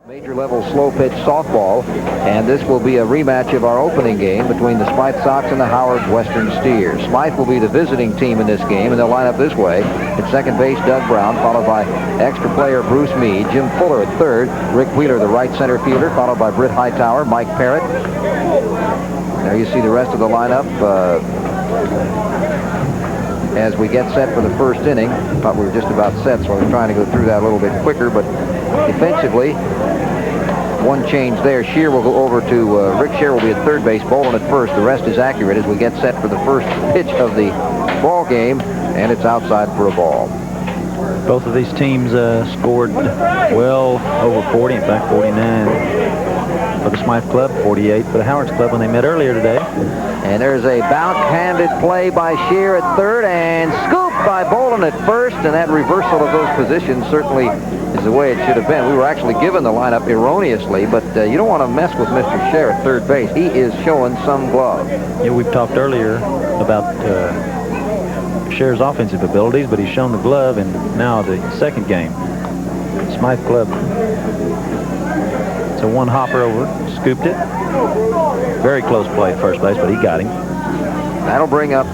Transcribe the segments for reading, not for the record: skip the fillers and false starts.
Major level slow pitch softball, and this will be a rematch of our opening game between the Smythe Sox and the Howard Western Steers. Smythe will be the visiting team in this game, and they'll line up this way. At second base, Doug Brown, followed by extra player Bruce Meade, Jim Fuller at third, Rick Wheeler, the right center fielder, followed by Britt Hightower, Mike Parrott. There you see the rest of the lineup as we get set for the first inning. Thought we were just about set, so I was trying to go through that a little bit quicker, but defensively, one change there. Shear will go over to Rick Shear will be at third base, Bolin at first. The rest is accurate as we get set for the first pitch of the ball game, and it's outside for a ball. Both of these teams scored well over 40, in fact 49 for the Smythe Club, 48 for the Howard's Club when they met earlier today. And there's a bounce-handed play by Shear at third and scooped by Bolin at first, and that reversal of those positions certainly is the way it should have been. We were actually given the lineup erroneously, but you don't want to mess with Mr. Shear at third base. He is showing some glove. Yeah, we've talked earlier about Shear's offensive abilities, but he's shown the glove in now the second game. Smythe Club. It's a one hopper over, scooped it. Very close play at first base, but he got him. That'll bring up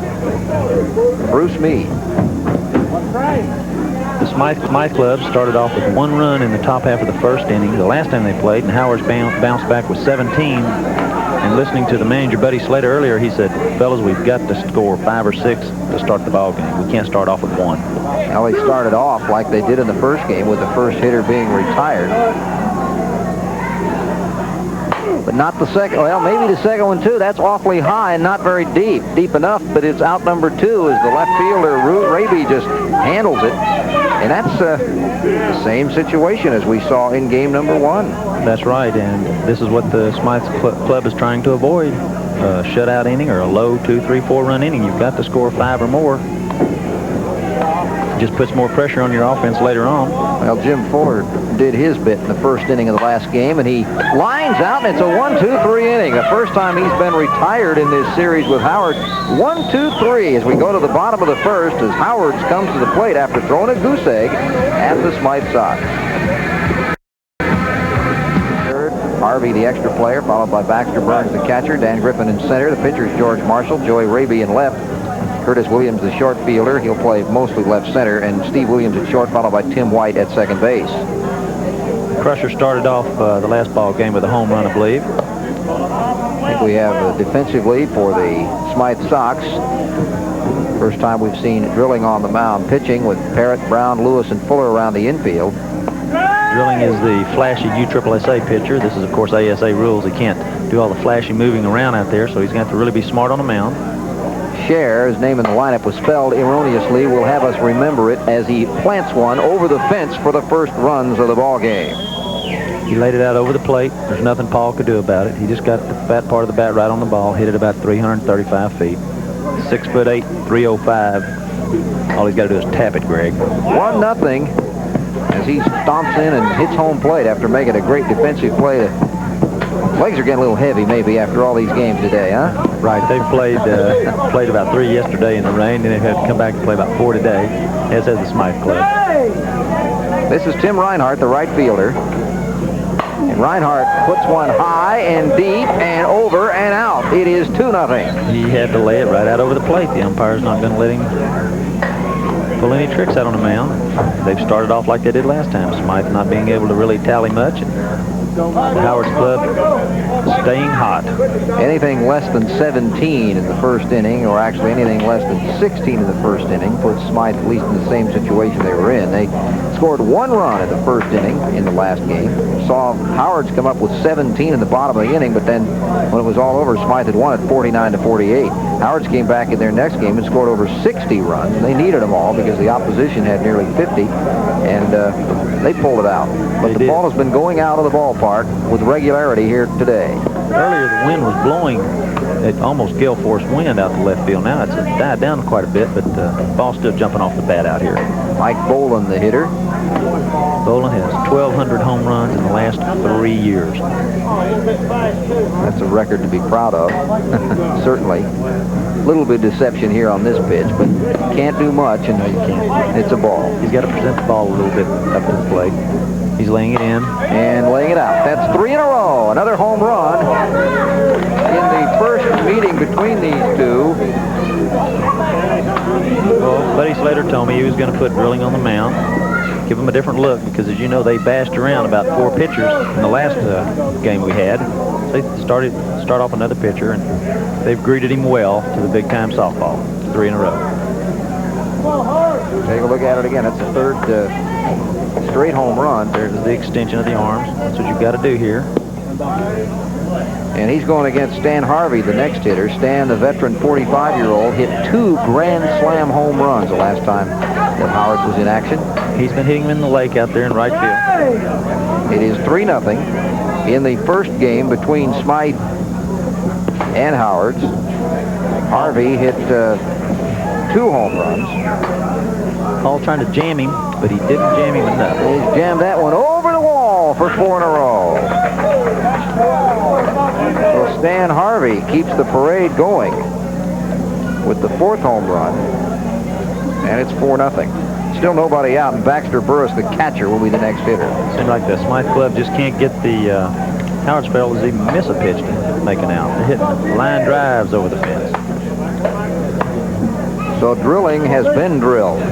Bruce Meade. The Smythe Club started off with one run in the top half of the first inning, the last time they played, and Howard's bounced back with 17. And listening to the manager, Buddy Slater, earlier, he said, fellas, we've got to score 5 or 6 to start the ball game. We can't start off with one. Well, they started off like they did in the first game with the first hitter being retired. But not the second. Well, maybe the second one, too. That's awfully high and not very deep. Deep enough, but it's out number 2 as the left fielder, Raby, just handles it. And that's the same situation as we saw in game number 1. That's right, and this is what the Smythe Club is trying to avoid. A shutout inning or a low 2, 3, 4 run inning. You've got to score 5 or more. Just puts more pressure on your offense later on. Well, Jim Fuller did his bit in the first inning of the last game, and he lines out, and it's a 1-2-3 inning. The first time he's been retired in this series with Howard. 1-2-3 as we go to the bottom of the first as Howard comes to the plate after throwing a goose egg at the Smythe Sox. Third, Harvey, the extra player, followed by Baxter Burns, the catcher, Dan Griffin in center. The pitcher is George Marshall, Joey Raby in left. Curtis Williams, the short fielder. He'll play mostly left center, and Steve Williams at short, followed by Tim White at second base. Crusher started off the last ball game with a home run, I believe. I think we have a defensive lead for the Smythe Sox. First time we've seen Drilling on the mound pitching with Parrott, Brown, Lewis, and Fuller around the infield. Drilling is the flashy USSSA pitcher. This is, of course, ASA rules. He can't do all the flashy moving around out there, so he's going to have to really be smart on the mound. Shear, his name in the lineup was spelled erroneously, will have us remember it as he plants one over the fence for the first runs of the ball game. He laid it out over the plate. There's nothing Paul could do about it. He just got the fat part of the bat right on the ball, hit it about 335 feet. 6'8", 305. All he's got to do is tap it, Greg. 1-0 as he stomps in and hits home plate after making a great defensive play. Legs are getting a little heavy maybe after all these games today, huh? Right. They've played about 3 yesterday in the rain, and they've had to come back and play about 4 today, as has the Smythe Club. This is Tim Reinhardt, the right fielder. And Reinhardt puts one high and deep and over and out. It is 2-0. He had to lay it right out over the plate. The umpire's not going to let him pull any tricks out on the mound. They've started off like they did last time. Smythe not being able to really tally much. The Howard's Club staying hot. Anything less than 17 in the first inning, or actually anything less than 16 in the first inning, puts Smythe at least in the same situation they were in. They scored 1 run in the first inning in the last game. Saw Howard's come up with 17 in the bottom of the inning, but then when it was all over, Smythe had won at 49-48. Howard's came back in their next game and scored over 60 runs. They needed them all because the opposition had nearly 50, and they pulled it out. But the ball has been going out of the ballpark with regularity here today. Earlier, the wind was blowing at almost gale force wind out to left field. Now it's died down quite a bit, but the ball's still jumping off the bat out here. Mike Bolin, the hitter. Bolin has 1,200 home runs in the last 3 years. That's a record to be proud of, certainly. A little bit of deception here on this pitch, but can't do much, and it's a ball. He's got to present the ball a little bit up to the plate. He's laying it in. And laying it out. That's 3 in a row. Another home run in the first meeting between these two. Well, Buddy Slater told me he was going to put Drilling on the mound, give him a different look, because as you know, they bashed around about 4 pitchers in the last game we had. So they start off another pitcher, and they've greeted him well to the big-time softball. 3 in a row. Take a look at it again. That's the third straight home run. There's the extension of the arms. That's what you've got to do here. And he's going against Stan Harvey, the next hitter. Stan, the veteran 45-year-old, hit 2 grand slam home runs the last time that Howard was in action. He's been hitting him in the lake out there in right field. It is 3-0 in the first game between Smythe and Howard's. Harvey hit 2 home runs. All trying to jam him, but he didn't jam him enough. He's jammed that one over the wall for 4 in a row. So Stan Harvey keeps the parade going with the 4th home run, and it's 4-0. Still nobody out, and Baxter Burris, the catcher, will be the next hitter. Seems like the Smythe Club just can't get the Howard's fellas even miss a pitch to make an out. They're hitting line drives over the fence. So Drilling has been drilled. A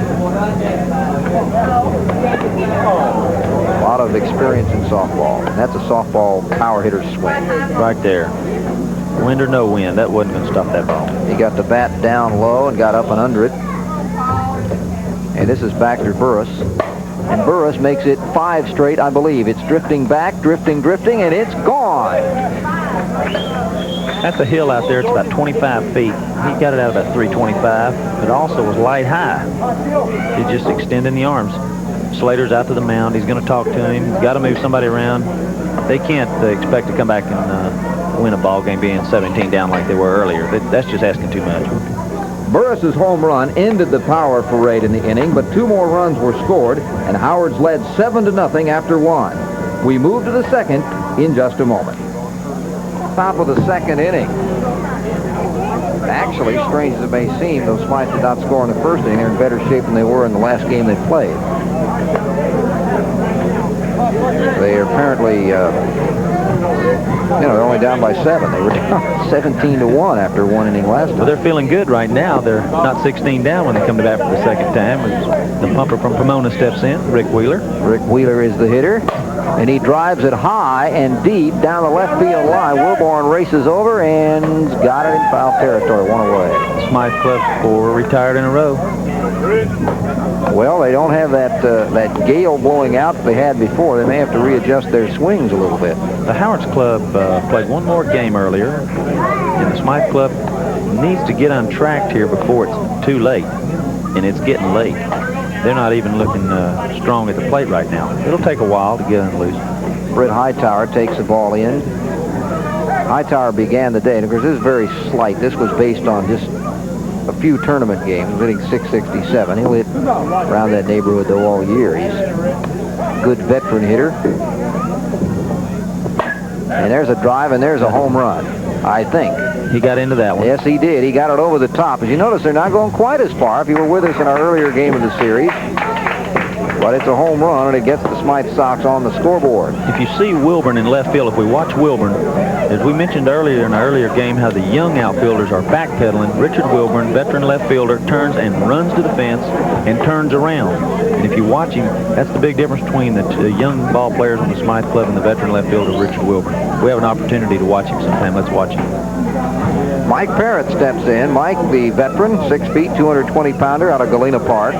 lot of experience in softball. And that's a softball power hitter's swing. Right there. Wind or no wind, that wasn't going to stop that ball. He got the bat down low and got up and under it. And this is Baxter Burris. And Burris makes it 5 straight, I believe. It's drifting back, drifting, and it's gone. That's a hill out there. It's about 25 feet. He got it out about 325. It also was light high. He's just extending the arms. Slater's out to the mound. He's going to talk to him. He's got to move somebody around. They can't expect to come back and win a ball game being 17 down like they were earlier. That's just asking too much. Burris's home run ended the power parade in the inning, but 2 more runs were scored, and Howard's led 7-0 after 1. We move to the second in just a moment. Top of the second inning. Actually, strange as it may seem, those Smythe did not score in the first inning. They're in better shape than they were in the last game they played. They are apparently, they're only down by 7. They were down 17-1 after 1 inning last time. Well, they're feeling good right now. They're not 16 down when they come to bat for the second time. The pumper from Pomona steps in, Rick Wheeler. Rick Wheeler is the hitter. And he drives it high and deep down the left field line. Wilborn races over and got it in foul territory. 1 away. Smythe Club 4 retired in a row. Well, they don't have that gale blowing out that they had before. They may have to readjust their swings a little bit. The Howard's Club played 1 more game earlier, and the Smythe Club needs to get untracked here before it's too late, and it's getting late. They're not even looking strong at the plate right now. It'll take a while to get unloosed. Britt Hightower takes the ball in. Hightower began the day, and of course this is very slight. This was based on just a few tournament games, hitting .667. He'll hit around that neighborhood though all year. He's a good veteran hitter. And there's a drive, and there's a home run, I think. He got into that one. Yes, he did. He got it over the top. As you notice, they're not going quite as far. If you were with us in our earlier game of the series. But it's a home run, and it gets the Smythe Sox on the scoreboard. If you see Wilburn in left field, if we watch Wilburn, as we mentioned earlier in our earlier game, how the young outfielders are backpedaling. Richard Wilburn, veteran left fielder, turns and runs to the fence and turns around. And if you watch him, that's the big difference between the young ball players on the Smythe Club and the veteran left fielder, Richard Wilburn. We have an opportunity to watch him sometime. Let's watch him. Mike Parrott steps in. Mike, the veteran, 6 feet, 220-pounder out of Galena Park.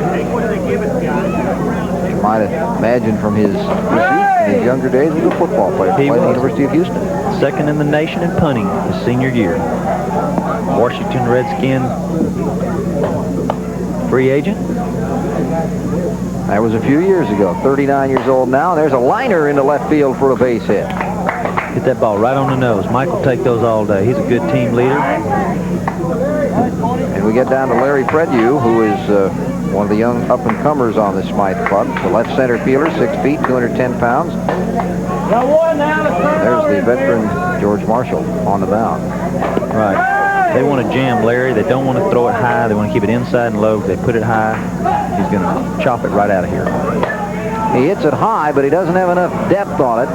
You might imagine from his physique in his younger days, he was a football player. He played at the University of Houston. Second in the nation in punting his senior year. Washington Redskin free agent. That was a few years ago. 39 years old now. There's a liner into left field for a base hit. Hit that ball right on the nose. Mike will take those all day. He's a good team leader. And we get down to Larry Fredew, who is one of the young up-and-comers on the Smythe Club. The left center fielder, 6 feet, 210 pounds. There's the veteran George Marshall on the mound. Right. They want to jam Larry. They don't want to throw it high. They want to keep it inside and low. If they put it high, he's going to chop it right out of here. He hits it high, but he doesn't have enough depth on it.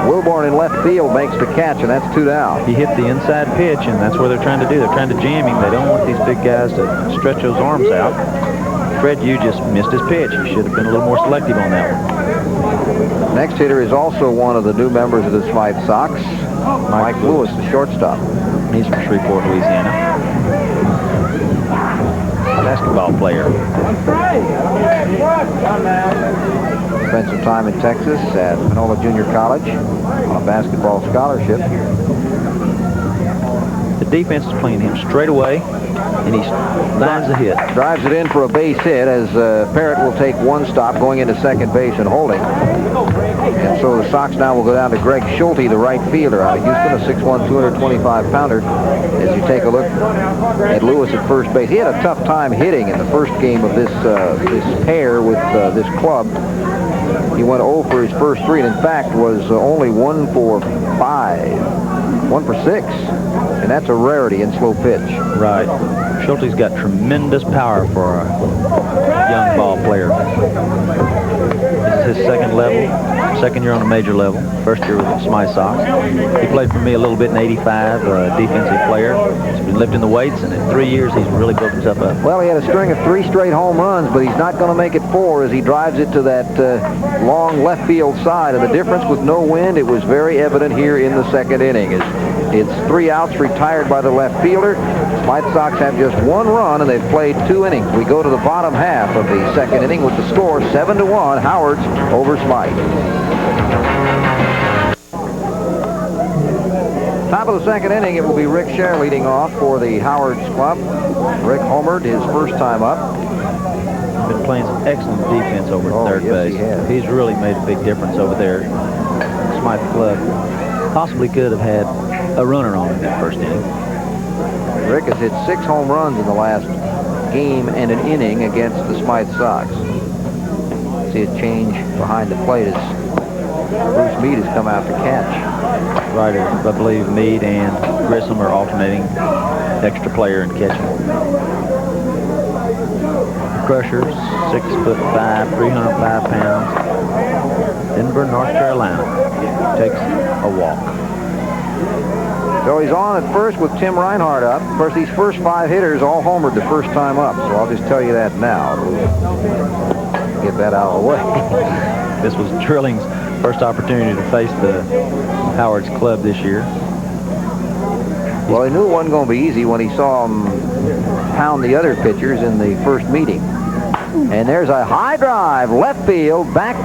Wilborn in left field makes the catch, and that's 2 down. He hit the inside pitch, and that's what they're trying to do. They're trying to jam him. They don't want these big guys to stretch those arms out. Fred, you just missed his pitch. You should have been a little more selective on that one. Next hitter is also one of the new members of the Smythe Sox, Mike Lewis, the shortstop. He's from Shreveport, Louisiana. Basketball player. Spent some time in Texas at Manola Junior College on a basketball scholarship. The defense is playing him straight away, and he lines the hit. Drives it in for a base hit as Parrott will take one stop going into second base and holding. And so the Sox now will go down to Greg Schulte, the right fielder out of Houston, a 6'1", 225-pounder. As you take a look at Lewis at first base, he had a tough time hitting in the first game of this pair with this club. He went 0 for his first 3, and in fact was only 1 for 5, 1 for 6, and that's a rarity in slow pitch. Right. Schulte's got tremendous power for a young ball player. This is his second year on a major level. First year with the Smythe Sox. He played for me a little bit in '85, defensive player. He's been lifting the weights, and in 3 years he's really built himself up. Well, he had a string of 3 straight home runs, but he's not going to make it 4 as he drives it to that long left field side. And the difference with no wind, it was very evident here in the second inning. It's 3 outs retired by the left fielder. Smythe Sox have just 1 run, and they've played 2 innings. We go to the bottom half of the second inning with the score 7-1, Howard's over Smythe. Top of the second inning, it will be Rick Scher leading off for the Howards club. Rick homered his first time up. Been playing some excellent defense over at third base. He has. He's really made a big difference over there. Smythe Club possibly could have had a runner on in that first inning. Rick has hit 6 home runs in the last game and an inning against the Smythe Sox. See a change behind the plate as Bruce Meade has come out to catch. Right, I believe Meade and Grissom are alternating extra player and catching. Crusher, 6'5", 305 pounds. Denver, North Carolina. Takes a walk. So he's on at first with Tim Reinhardt up. Of course, these first 5 hitters all homered the first time up, so I'll just tell you that now. Get that out of the way. This was Trilling's first opportunity to face the Howards club this year. Well, he knew it wasn't going to be easy when he saw him pound the other pitchers in the first meeting. And there's a high drive, left field, back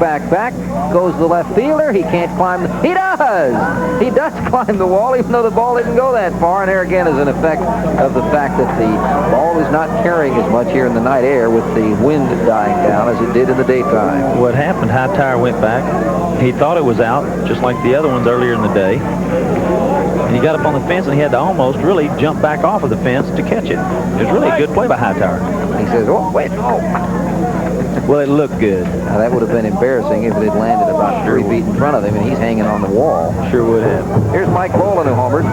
goes the left fielder. He can't climb. He does! He does climb the wall, even though the ball didn't go that far. And there again is an effect of the fact that the ball is not carrying as much here in the night air with the wind dying down as it did in the daytime. What happened, Hightower went back. He thought it was out, just like the other ones earlier in the day. And he got up on the fence, and he had to almost really jump back off of the fence to catch it. It was really a good play by Hightower. He says, oh, wait, oh. Well, it looked good. Now, that would have been embarrassing if it had landed about 3 feet in front of him, and he's hanging on the wall. Sure would have. Here's Mike Boland who homered.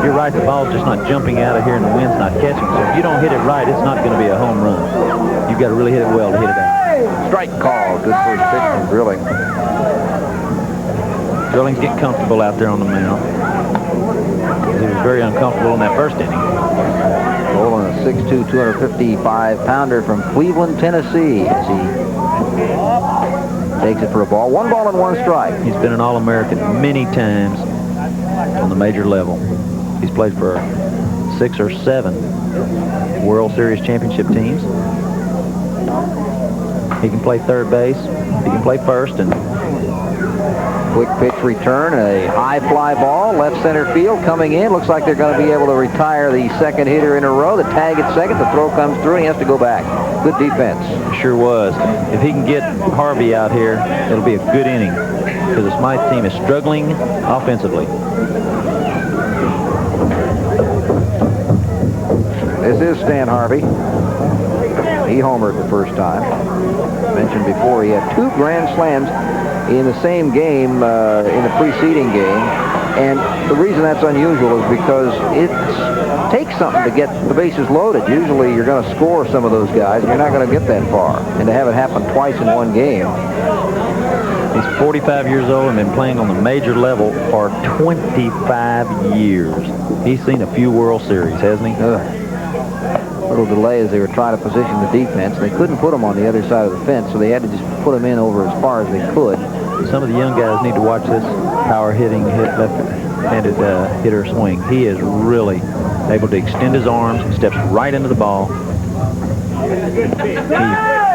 You're right, the ball's just not jumping out of here, and the wind's not catching. So if you don't hit it right, it's not going to be a home run. You've got to really hit it well to hit it out. Strike call. Good first pitch from Drilling. Drilling's getting comfortable out there on the mound. He was very uncomfortable in that first inning. Boland, a 6'2", 255-pounder from Cleveland, Tennessee, as he takes it for a ball. 1 ball and 1 strike. He's been an All-American many times on the major level. He's played for 6 or 7 World Series championship teams. He can play third base. He can play first, and quick pitch return, a high fly ball, left center field coming in. Looks like they're going to be able to retire the second hitter in a row. The tag at second, the throw comes through, and he has to go back. Good defense. Sure was. If he can get Harvey out here, it'll be a good inning, because the Smythe team is struggling offensively. This is Stan Harvey. He homered the first time. Mentioned before, he had 2 grand slams in the same game, in the preceding game. And the reason that's unusual is because it takes something to get the bases loaded. Usually you're going to score some of those guys, and you're not going to get that far. And to have it happen twice in one game. He's 45 years old and been playing on the major level for 25 years. He's seen a few World Series, hasn't he? Little delay as they were trying to position the defense. They couldn't put him on the other side of the fence, so they had to just put him in over as far as they could. Some of the young guys need to watch this power hitting left-handed hitter swing. He is really able to extend his arms, steps right into the ball. He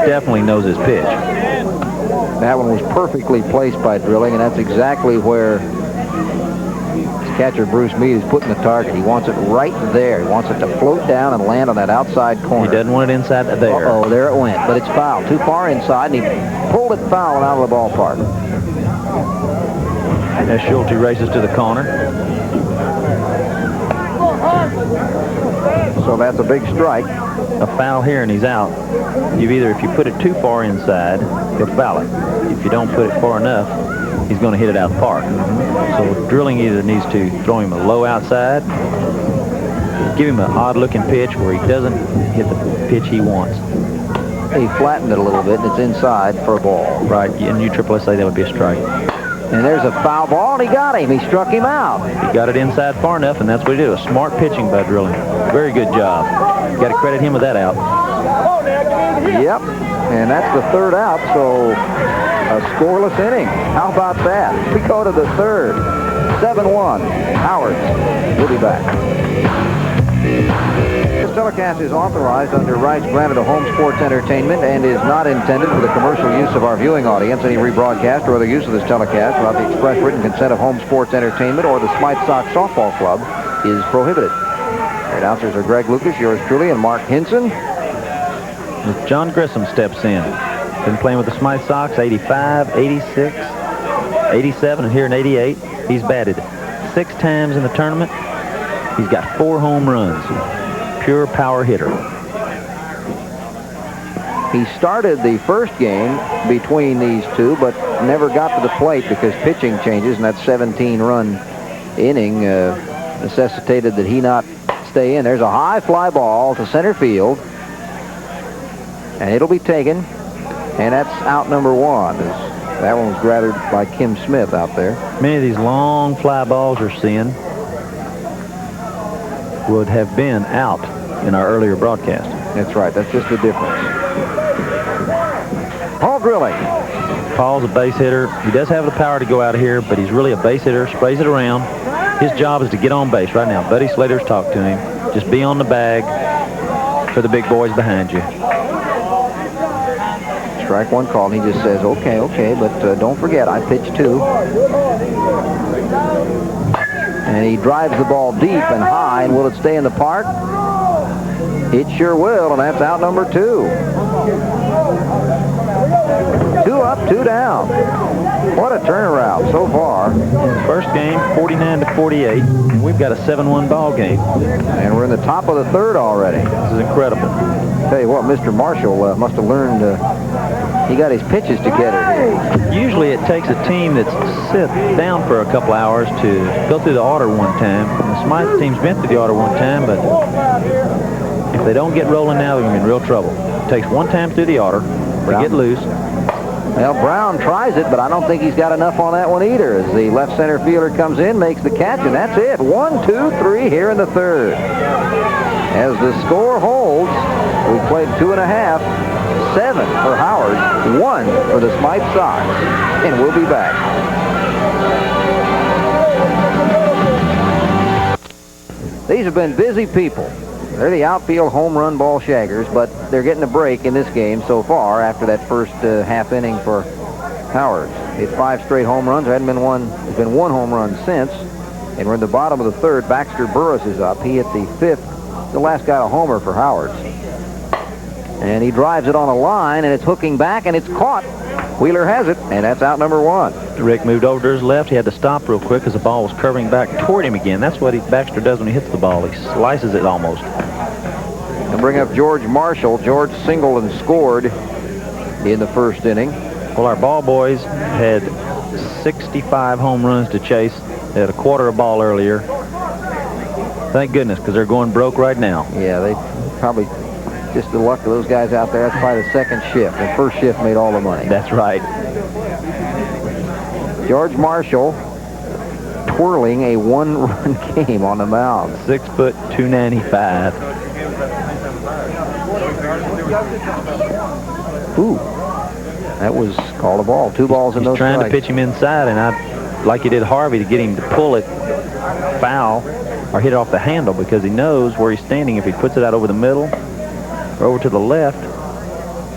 definitely knows his pitch. That one was perfectly placed by Drilling, and that's exactly where catcher Bruce Meade is putting the target. He wants it right there. He wants it to float down and land on that outside corner. He doesn't want it inside there. Oh, there it went, but it's foul. Too far inside, and he pulled it foul and out of the ballpark. As Schulte races to the corner. So that's a big strike. A foul here, and he's out. If you put it too far inside, he'll foul it. If you don't put it far enough, he's going to hit it out of the park. So Drilling either needs to throw him a low outside, give him an odd-looking pitch where he doesn't hit the pitch he wants. He flattened it a little bit, and it's inside for a ball. Right, and USSSA, that would be a strike. And there's a foul ball, and he got him. He struck him out. He got it inside far enough, and that's what he did. A smart pitching by Drilling. Very good job. Got to credit him with that out. Yep, and that's the third out, so a scoreless inning. How about that? We go to the third. 7-1. Howard. We'll be back. This telecast is authorized under rights granted to Home Sports Entertainment and is not intended for the commercial use of our viewing audience. Any rebroadcast or other use of this telecast without the express written consent of Home Sports Entertainment or the Smythe Sox Softball Club is prohibited. Our announcers are Greg Lucas, yours truly, and Mark Hinson. John Grissom steps in. Been playing with the Smythe Sox 85, 86, 87, and here in 88. He's batted 6 times in the tournament. He's got 4 home runs. Pure power hitter. He started the first game between these two, but never got to the plate because pitching changes, and that 17-run inning necessitated that he not stay in. There's a high fly ball to center field, and it'll be taken, and that's out number 1. That one was grabbed by Kim Smith out there. Many of these long fly balls we're seeing would have been out in our earlier broadcast. That's right. That's just the difference. Paul Drilling. Paul's a base hitter. He does have the power to go out of here, but he's really a base hitter, sprays it around. His job is to get on base right now. Buddy Slater's talked to him. Just be on the bag for the big boys behind you. Strike 1 call, and he just says, okay, but don't forget, I pitch 2. And he drives the ball deep and high, and will it stay in the park? It sure will, and that's out number 2. 2 up, 2 down. What a turnaround so far. First game, 49-48, and we've got a 7-1 ball game. And we're in the top of the third already. This is incredible. Tell you what, Mr. Marshall must have learned, he got his pitches together here. Usually it takes a team that's sit down for a couple hours to go through the order one time. And the Smythe team's been through the order one time, but if they don't get rolling now, they're going to be in real trouble. It takes one time through the order to get loose. Well, Brown tries it, but I don't think he's got enough on that one either. As the left center fielder comes in, makes the catch, and that's it. 1, 2, 3 here in the third. As the score holds, we played 2.5, 7 for Howard, 1 for the Smythe Sox, and we'll be back. These have been busy people. They're the outfield home run ball shaggers, but they're getting a break in this game so far after that first half inning for Howard. It's 5 straight home runs. There hadn't been one. There's been 1 home run since, and we're in the bottom of the third. Baxter Burris is up. He hit the 5th, the last guy to homer for Howard. And he drives it on a line, and it's hooking back, and it's caught. Wheeler has it, and that's out number 1. Rick moved over to his left. He had to stop real quick because the ball was curving back toward him again. That's what Baxter does when he hits the ball. He slices it almost. And bring up George Marshall. George singled and scored in the first inning. Well, our ball boys had 65 home runs to chase They had a quarter a ball earlier. Thank goodness, because they're going broke right now. Yeah, they probably, just the luck of those guys out there, that's probably the second shift. The first shift made all the money. That's right. George Marshall twirling a one-run game on the mound. 6 foot 295. Ooh, that was called a ball. 2 balls and no strikes. He's trying to pitch him inside, and like he did Harvey, to get him to pull it foul or hit it off the handle, because he knows where he's standing. If he puts it out over the middle or over to the left,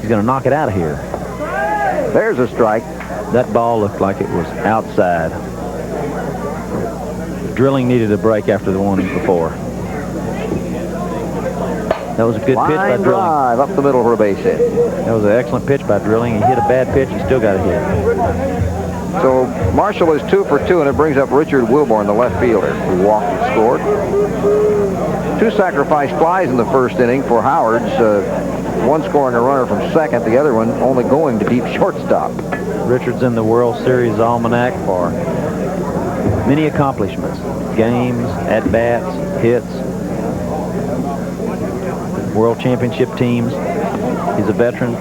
he's going to knock it out of here. There's a strike. That ball looked like it was outside. Drilling needed a break after the one before. That was a good pitch by Drilling. Drive up the middle for a base hit. That was an excellent pitch by Drilling. He hit a bad pitch. He still got a hit. So Marshall is 2 for 2, and it brings up Richard Wilborn, the left fielder, who walked and scored. 2 sacrifice flies in the first inning for Howard's. One scoring a runner from second, the other one only going to deep shortstop. Richard's in the World Series Almanac for many accomplishments. Games, at-bats, hits, World Championship teams. He's a veteran,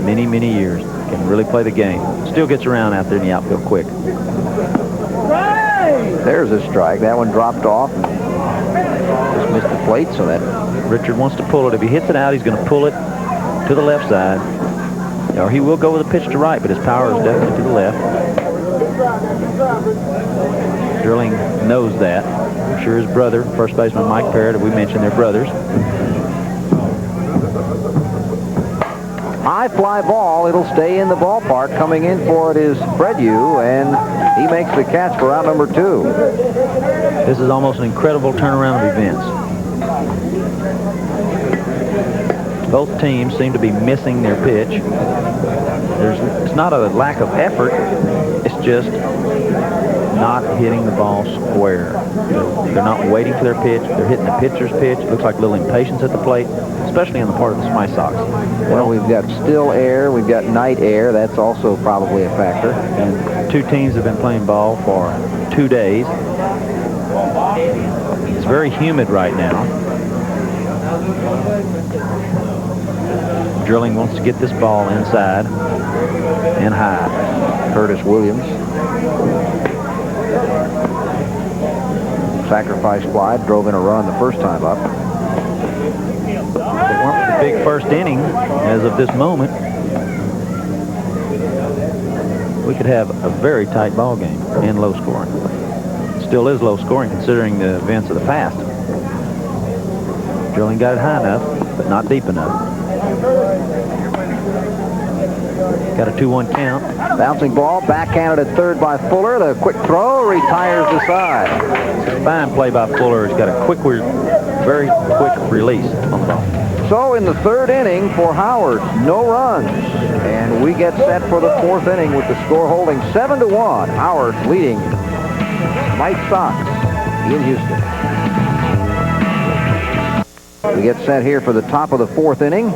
many, many years. Can really play the game. Still gets around out there in the outfield quick. There's a strike. That one dropped off. Just missed the plate, so that... Richard wants to pull it. If he hits it out, he's going to pull it to the left side. Or he will go with a pitch to right, but his power is definitely to the left. Drilling knows that. I'm sure his brother, first baseman Mike Parrott, we mentioned they're brothers. High fly ball. It'll stay in the ballpark. Coming in for it is Fred Yu, and he makes the catch for out number 2. This is almost an incredible turnaround of events. Both teams seem to be missing their pitch. It's not a lack of effort. It's just not hitting the ball square. They're not waiting for their pitch. They're hitting the pitcher's pitch. It looks like a little impatience at the plate, especially on the part of the Smythe Sox. Well, we've got still air. We've got night air. That's also probably a factor. And 2 teams have been playing ball for 2 days. It's very humid right now. Drilling wants to get this ball inside and high. Curtis Williams. Sacrifice fly, drove in a run the first time up. It weren't the big first inning as of this moment. We could have a very tight ball game and low scoring. Still is low scoring considering the events of the past. Drilling got it high enough, but not deep enough. Got a 2-1 count. Bouncing ball, backhanded at third by Fuller. The quick throw retires the side. Fine play by Fuller. He's got a very quick release on the ball. So in the 3rd inning for Howard, no runs. And we get set for the 4th inning with the score holding 7-1. Howard leading Smythe Sox in Houston. We get set here for the top of the 4th inning.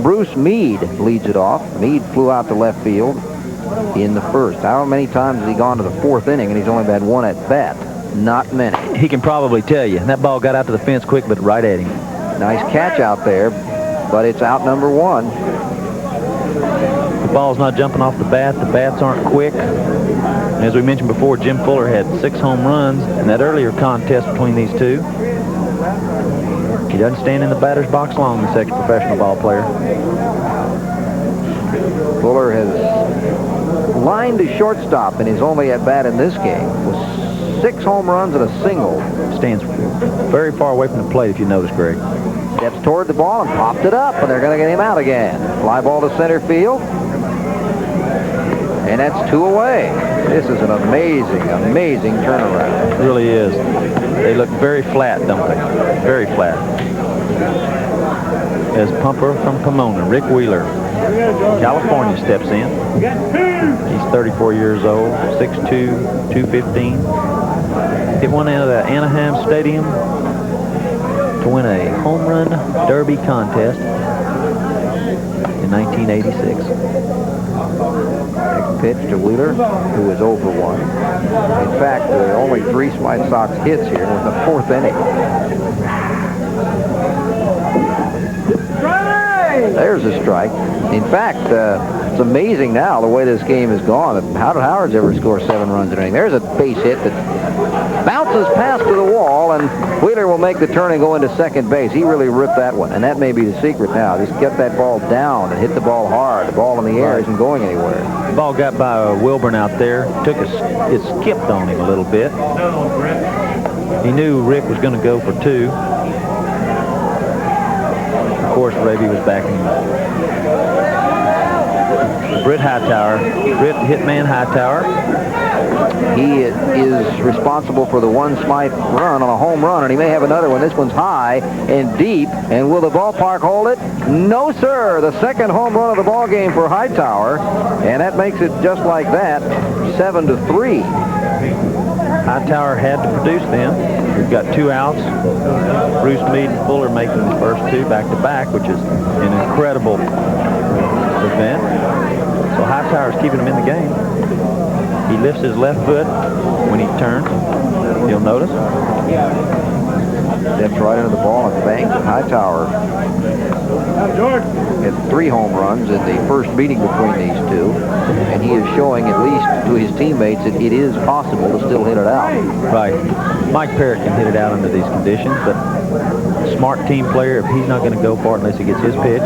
Bruce Meade leads it off. Meade flew out to left field in the first. How many times has he gone to the 4th inning and he's only had 1 at bat? Not many. He can probably tell you. That ball got out to the fence quick, but right at him. Nice catch out there, but it's out number 1. The ball's not jumping off the bat. The bats aren't quick. And as we mentioned before, Jim Fuller had 6 home runs in that earlier contest between these two. He doesn't stand in the batter's box long, this ex-professional ball player. Fuller has lined to shortstop in his only at-bat in this game with 6 home runs and a single. Stands very far away from the plate, if you notice, Greg. Steps toward the ball and popped it up, and they're going to get him out again. Fly ball to center field. And that's 2 away. This is an amazing, amazing turnaround. It really is. They look very flat, don't they? Very flat. As pumper from Pomona, Rick Wheeler, California, steps in. He's 34 years old, 6'2", 215. Hit one out of the Anaheim Stadium to win a home run derby contest in 1986. Next pitch to Wheeler, who is over 1. In fact, there are only 3 Smythe Sox hits here in the 4th inning. There's a strike. In fact, it's amazing now the way this game has gone. How did Howard's ever score 7 runs in an inning? There's a base hit that bounces past to the wall, and Wheeler will make the turn and go into second base. He really ripped that one, and that may be the secret now. Just get that ball down and hit the ball hard. The ball in the air isn't going anywhere. The ball got by Wilburn out there. It skipped on him a little bit. He knew Rick was going to go for 2. Of course, Raby was backing him. Britt Hightower, Britt Hitman Hightower. He is responsible for the 1 Smythe run on a home run, and he may have another one. This one's high and deep, and will the ballpark hold it? No, sir. The 2nd home run of the ball game for Hightower, and that makes it just like that, 7-3. Hightower had to produce then. We've got 2 outs. Bruce Meade and Fuller making the first 2 back-to-back, which is an incredible event. So Hightower's keeping him in the game. He lifts his left foot when he turns. You'll notice. Steps right into the ball and bangs it. Hightower had 3 home runs in the first meeting between these 2, and he is showing, at least to his teammates, that it is possible to still hit it out. Right. Mike Parrott can hit it out under these conditions, but a smart team player, if he's not going to go for it unless he gets his pitch.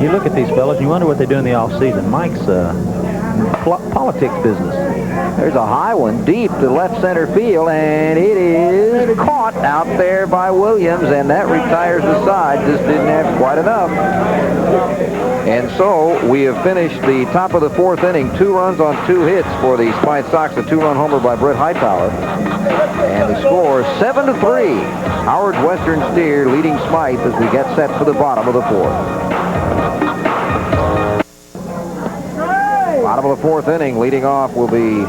You look at these fellas, and you wonder what they do in the off-season. Mike's politics business. There's a high one deep to left center field, and it is caught out there by Williams, and that retires the side. Just didn't have quite enough. And so we have finished the top of the 4th inning. 2 runs on 2 hits for the Smythe Sox. A 2-run homer by Britt Hightower. And the score 7-3. Howard Western Steer leading Smythe as we get set for the bottom of the 4th. Bottom of the 4th inning, leading off will be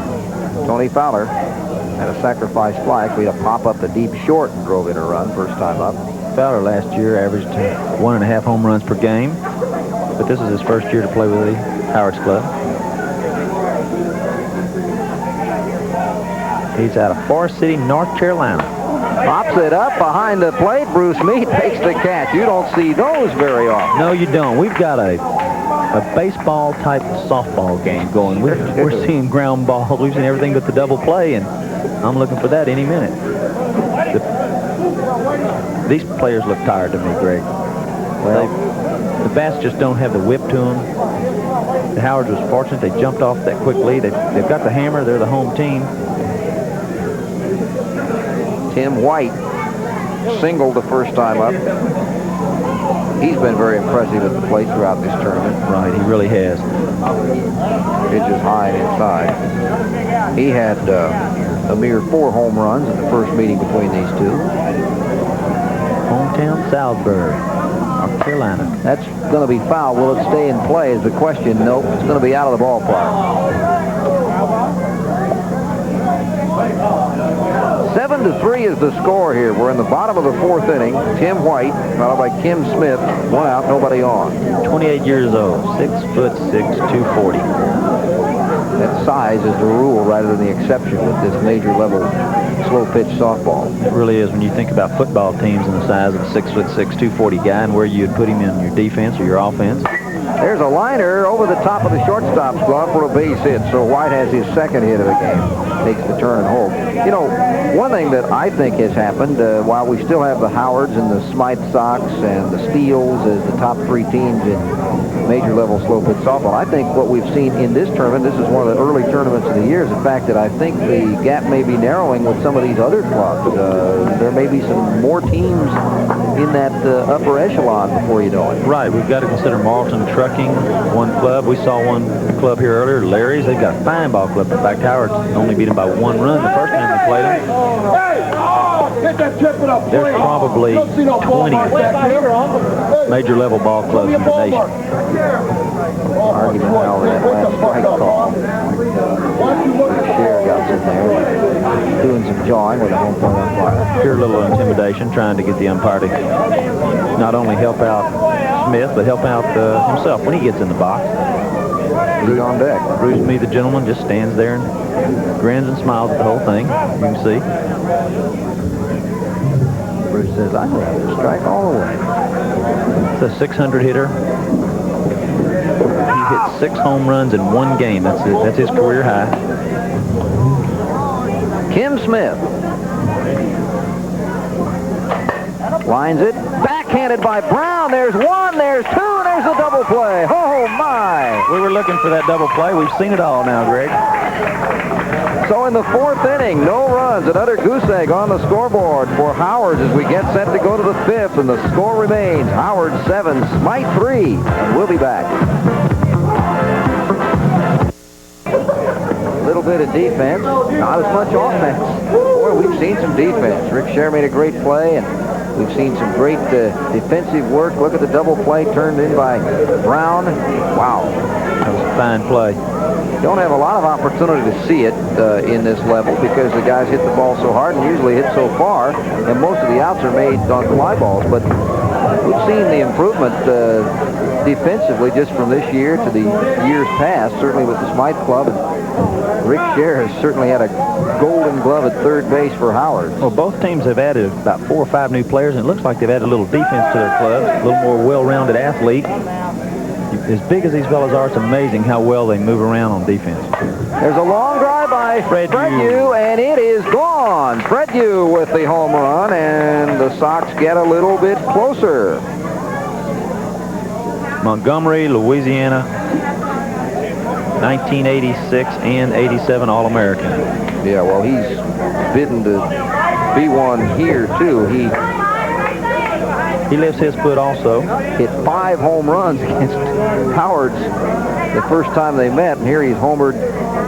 Tony Fowler. Had a sacrifice fly. We had a pop up the deep short and drove in a run first time up. Fowler last year averaged 1.5 home runs per game, but this is his first year to play with the Howard's club. He's out of Forest City, North Carolina. Pops it up behind the plate. Bruce Meade makes the catch. You don't see those very often. No, you don't. We've got a baseball type softball game going. We're seeing ground balls. We've seen everything but the double play, and I'm looking for that any minute. These players look tired to me, Greg. Well, the bats just don't have the whip to them. The Howards was fortunate. They jumped off that quickly. They've got the hammer. They're the home team. Tim White singled the first time up. He's been very impressive at the plate throughout this tournament. Right, he really has. Pitch is high and inside. He had a mere 4 home runs in the first meeting between these 2. Hometown Salisbury, North Carolina. That's going to be foul. Will it stay in play is the question. Nope, it's going to be out of the ballpark. 7-3 is the score here. We're in the bottom of the 4th inning. Tim White, followed by Kim Smith. 1 out, nobody on. 28 years old, 6'6", 240. That size is the rule rather than the exception with this major level slow pitch softball. It really is when you think about football teams and the size of a 6'6", 240 guy and where you'd put him in your defense or your offense. There's a liner over the top of the shortstop's glove for a base hit, so White has his 2nd hit of the game. Takes the turn and hold. You know, one thing that I think has happened, while we still have the Howards and the Smythe Sox and the Steels as the top 3 teams in major level slow pitch softball, I think what we've seen in this tournament, this is one of the early tournaments of the year, is the fact that I think the gap may be narrowing with some of these other clubs. There may be some more teams in that upper echelon before you know it. Right, we've got to consider Marlton Trucking, one club. We saw one club here earlier, Larry's. They've got a fine ball club. In fact, Howard only beat them by 1 run the first time they played them. There's probably 20 major level ball clubs in the nation. Argument now over that last strike call. Share got in there, doing some jawing with a home plate umpire. Pure little intimidation, trying to get the umpire to not only help out Smith, but help out himself when he gets in the box. He's on deck. Bruce Me, the gentleman, just stands there and grins and smiles at the whole thing. You can see. Bruce says, I'd rather strike all the way. It's a 600 hitter. He hit 6 home runs in 1 game. That's his career high. Kim Smith lines it. Backhanded by Brown. There's 1, there's 2, there's a double play. Oh, my. We were looking for that double play. We've seen it all now, Greg. So in the 4th inning, no runs. Another goose egg on the scoreboard for Howard as we get set to go to the 5th, and the score remains Howard 7, Smythe 3, and we'll be back. A little bit of defense, not as much offense. Boy, we've seen some defense. Rick Scher made a great play, and we've seen some great defensive work. Look at the double play turned in by Brown. Wow. That was a fine play. Don't have a lot of opportunity to see it in this level because the guys hit the ball so hard and usually hit so far, and most of the outs are made on fly balls. But we've seen the improvement defensively just from this year to the years past, certainly with the Smythe Club. And Rick Scher has certainly had a golden glove at third base for Howard. Well, both teams have added about 4 or 5 new players, and it looks like they've added a little defense to their clubs, a little more well-rounded athlete. As big as these fellas are, it's amazing how well they move around on defense. There's a long drive by Fred Yu, and it is gone. Fred Yu with the home run, and the Sox get a little bit closer. Montgomery, Louisiana, 1986 and 87 All-American. Yeah, well, he's bidden to be one here, too. He lifts his foot also. Hit 5 home runs against Howard's the first time they met, and here he's homered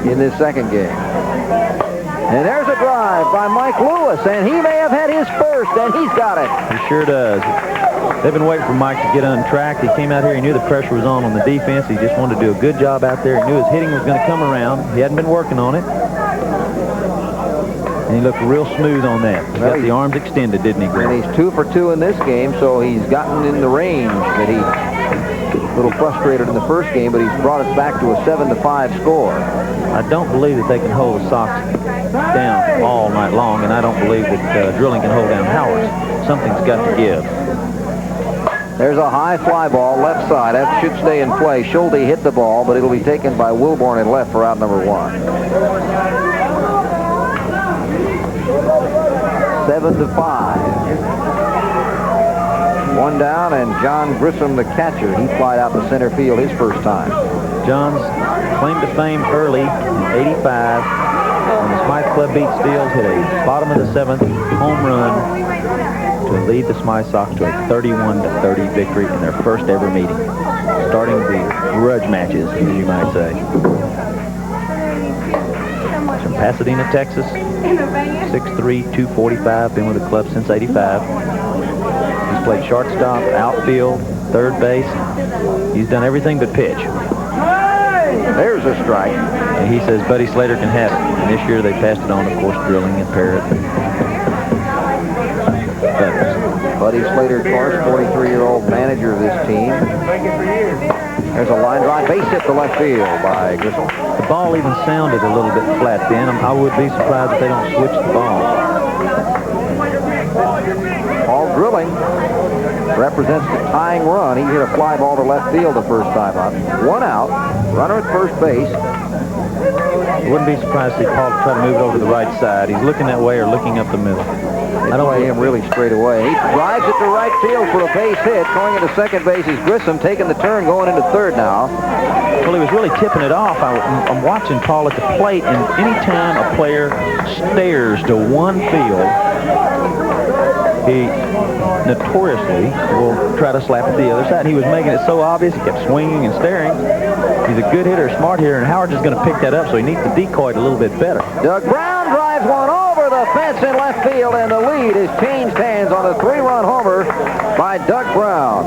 in this second game. And there's a drive by Mike Lewis, and he may have had his first, and he's got it. He sure does. They've been waiting for Mike to get untracked. He came out here, he knew the pressure was on the defense. He just wanted to do a good job out there. He knew his hitting was going to come around. He hadn't been working on it. And he looked real smooth on that. He got the arms extended, didn't he, Greg? And he's 2 for 2 in this game, so he's gotten in the range that he a little frustrated in the first game, but he's brought us back to a 7-5 score. I don't believe that they can hold the Sox down all night long, and I don't believe that Drilling can hold down Howard. Something's got to give. There's a high fly ball left side. That should stay in play. Schulte hit the ball, but it'll be taken by Wilborn in left for out number 1. 7-5. 1 down, and John Grissom, the catcher, he flied out to center field his first time. John's claim to fame early in 85 when the Smythe Club beat Steels, hit a bottom of the 7th home run to lead the Smythe Sox to a 31-30 victory in their first ever meeting, starting the grudge matches, as you might say. From Pasadena, Texas, 6'3", 245, been with the club since 85. He's played shortstop, outfield, third base. He's done everything but pitch. There's a strike. And he says Buddy Slater can have it. And this year they passed it on, of course, Drilling and Parrott. Buddy Slater, of course, 43-year-old manager of this team. There's a line drive, base hit to left field by Grissom. The ball even sounded a little bit flat then. I would be surprised if they don't switch the ball. Paul Drilling represents the tying run. He hit a fly ball to left field the first time up. 1 out, runner at first base. I wouldn't be surprised to see Paul try to move it over to the right side. He's looking that way or looking up the middle. I don't play him really straight away. He drives it to right field for a base hit. Going into second base is Grissom, taking the turn, going into third now. Well, he was really tipping it off. I'm watching Paul at the plate, and anytime a player stares to one field, he notoriously will try to slap at the other side. He was making it so obvious. He kept swinging and staring. He's a good hitter, a smart hitter, and Howard's just going to pick that up, so he needs to decoy it a little bit better. Doug Brown drives one over the fence in left field, and the lead is changed hands on a 3-run homer by Doug Brown.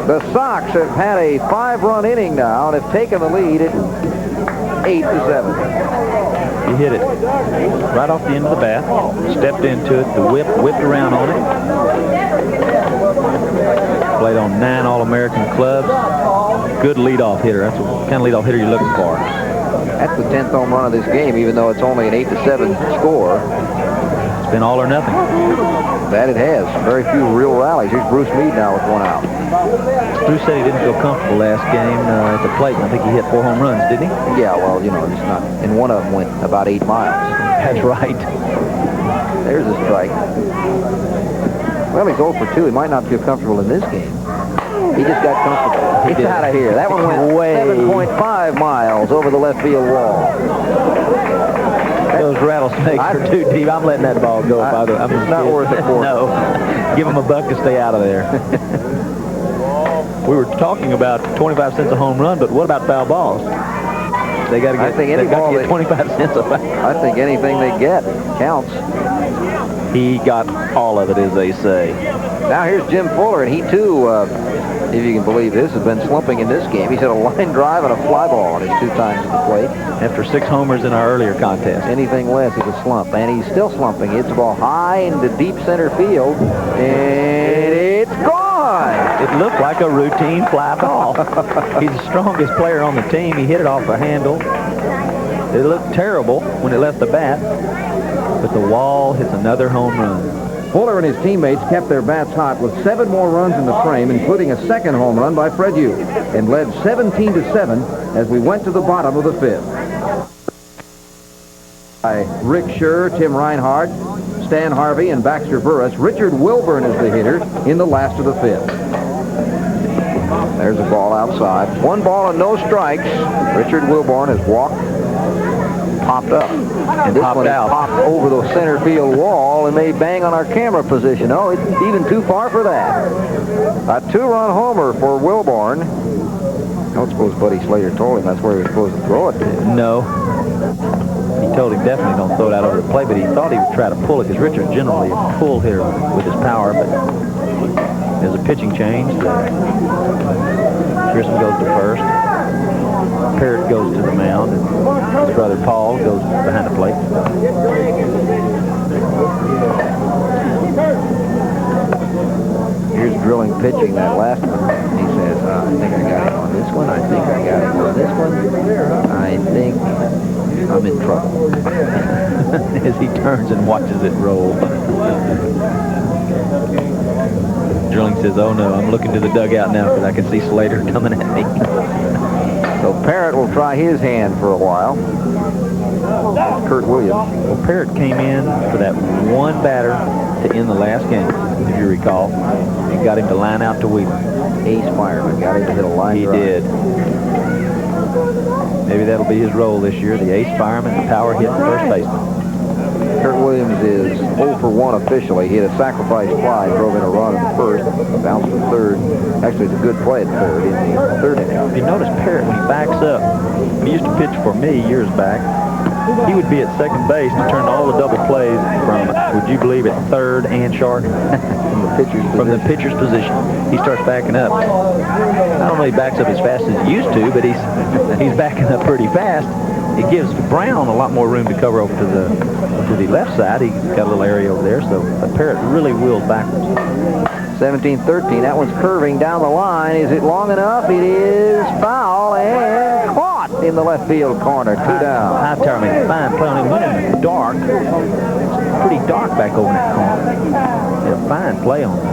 The Sox have had a 5-run inning now and have taken the lead at 8-7. He hit it right off the end of the bat, stepped into it, the whipped around on it. Played on 9 All-American clubs. Good leadoff hitter. That's the kind of leadoff hitter you're looking for. That's the 10th home run of this game, even though it's only an 8-7 score. It's been all or nothing. That it has. Very few real rallies. Here's Bruce Meade now with 1 out. Bruce said he didn't feel comfortable last game at the plate, and I think he hit 4 home runs, didn't he? Yeah, well, you know, it's not. And one of them went about 8 miles. That's right. There's a strike. Well, he's 0 for 2. He might not feel comfortable in this game. He just got comfortable. He's out of here. That one went 7.5 miles over the left field wall. Those rattlesnakes are too deep. I'm letting that ball go. It's not worth it for No. Give him a buck to stay out of there. We were talking about 25 cents a home run, but what about foul balls? They got to get 25 cents a foul. I think anything they get counts. He got all of it, as they say. Now here's Jim Fuller, and he too, if you can believe this, has been slumping in this game. He's hit a line drive and a fly ball on his 2 times at the plate. After 6 homers in our earlier contest. Anything less is a slump, and he's still slumping. It's a ball high into deep center field, and it's gone. It looked like a routine fly ball. He's the strongest player on the team. He hit it off the handle. It looked terrible when it left the bat, but the wall hits another home run. Fuller and his teammates kept their bats hot with 7 more runs in the frame, including a second home run by Fred Hughes, and led 17-7 as we went to the bottom of the 5th. By Rick Scherr, Tim Reinhardt, Stan Harvey, and Baxter Burris, Richard Wilburn is the hitter in the last of the 5th. There's a ball outside. 1 ball and no strikes. Richard Wilburn has walked, popped up. And this one popped over the center field wall and may bang on our camera position. Oh, it's even too far for that. A 2-run homer for Wilburn. I don't suppose Buddy Slater told him that's where he was supposed to throw it to. No. He told him definitely don't throw it out over the plate, but he thought he would try to pull it because Richard's generally a pull hitter with his power, but there's a pitching change. Grissom goes to first. Parrott goes to the mound, and his brother Paul goes behind the plate. Here's drilling pitching, that last one. He says, I think I got him on this one. I think I got him on this one. I think I'm in trouble. As he turns and watches it roll. Drilling says, oh no, I'm looking to the dugout now because I can see Slater coming at me. So Parrott will try his hand for a while. Kurt Williams. Well, Parrott came in for that one batter to end the last game, if you recall. He got him to line out to Wheeler. Ace Fireman got him to hit a line drive. He did. Maybe that'll be his role this year, the ace fireman, the power hit first baseman. Kurt Williams is 0 for 1 officially. He had a sacrifice fly, drove in a run in the first, bounced to third. Actually, it's a good play at third in the 3rd inning. If you notice Parrott, when he backs up, he used to pitch for me years back. He would be at second base and turn all the double plays from, would you believe it, 3rd and short? From the pitcher's position. He starts backing up. I don't know if he backs up as fast as he used to, but he's backing up pretty fast. It gives Brown a lot more room to cover over to the left side. He's got a little area over there, so Parrott really wheels backwards. 17-13. That one's curving down the line. Is it long enough? It is foul and caught in the left field corner. 2 down. Hightower made a fine play on him. Went in the dark. It's pretty dark back over in that corner. Made a fine play on him.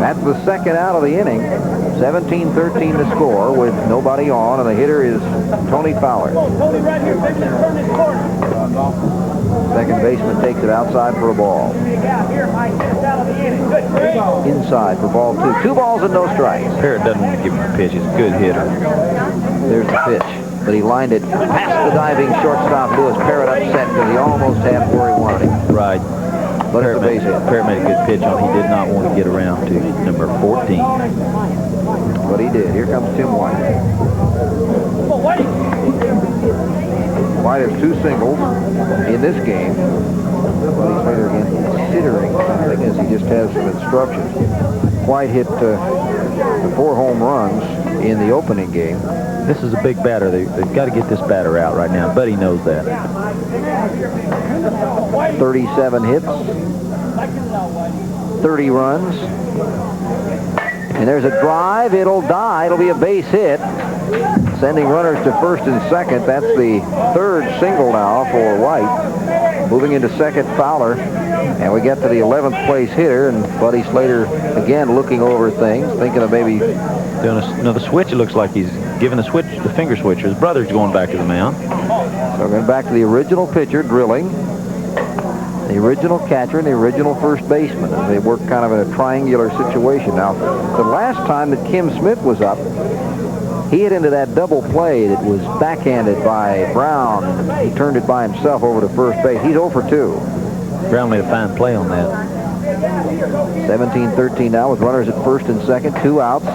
That's the 2nd out of the inning. 17-13 to score with nobody on, and the hitter is Tony Fowler. Second baseman takes it outside for a ball. Inside for ball 2. 2 balls and no strikes. Parrott doesn't want to give him a pitch. He's a good hitter. There's the pitch, but he lined it past the diving shortstop Lewis. Parrott upset because he almost had where he wanted him. Right. But it's a base hit. Parrott made a good pitch on. He did not want to get around to number 14. But he did. Here comes Tim White. White has 2 singles in this game. But he's later again considering something as he just has some instructions. White hit 4 home runs in the opening game. This is a big batter. They've got to get this batter out right now. Buddy knows that. 37 hits. 30 runs. And there's a drive. It'll die. It'll be a base hit. Sending runners to first and second. That's the third single now for White. Moving into second, Fowler. And we get to the 11th place hitter, and Buddy Slater again looking over things, thinking of maybe doing another switch. It looks like he's giving the finger switch. His brother's going back to the mound. So going back to the original pitcher drilling, the original catcher, and the original first baseman, as they work kind of in a triangular situation. Now, the last time that Kim Smith was up, he hit into that double play that was backhanded by Brown. He turned it by himself over to first base. He's 0 for 2. Brown made a fine play on that. 17-13 now with runners at first and second. 2 outs.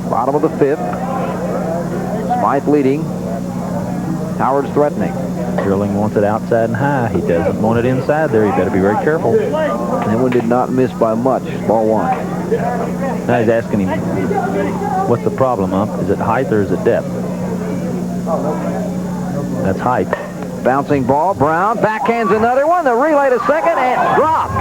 Bottom of the 5th. Smythe leading. Howard's threatening. Drilling wants it outside and high. He doesn't want it inside there. You better be very careful. That one did not miss by much. Ball 1. Now he's asking him, what's the problem, Ump? Is it height or is it depth? That's height. Bouncing ball. Brown backhands another one. The relay to second and dropped.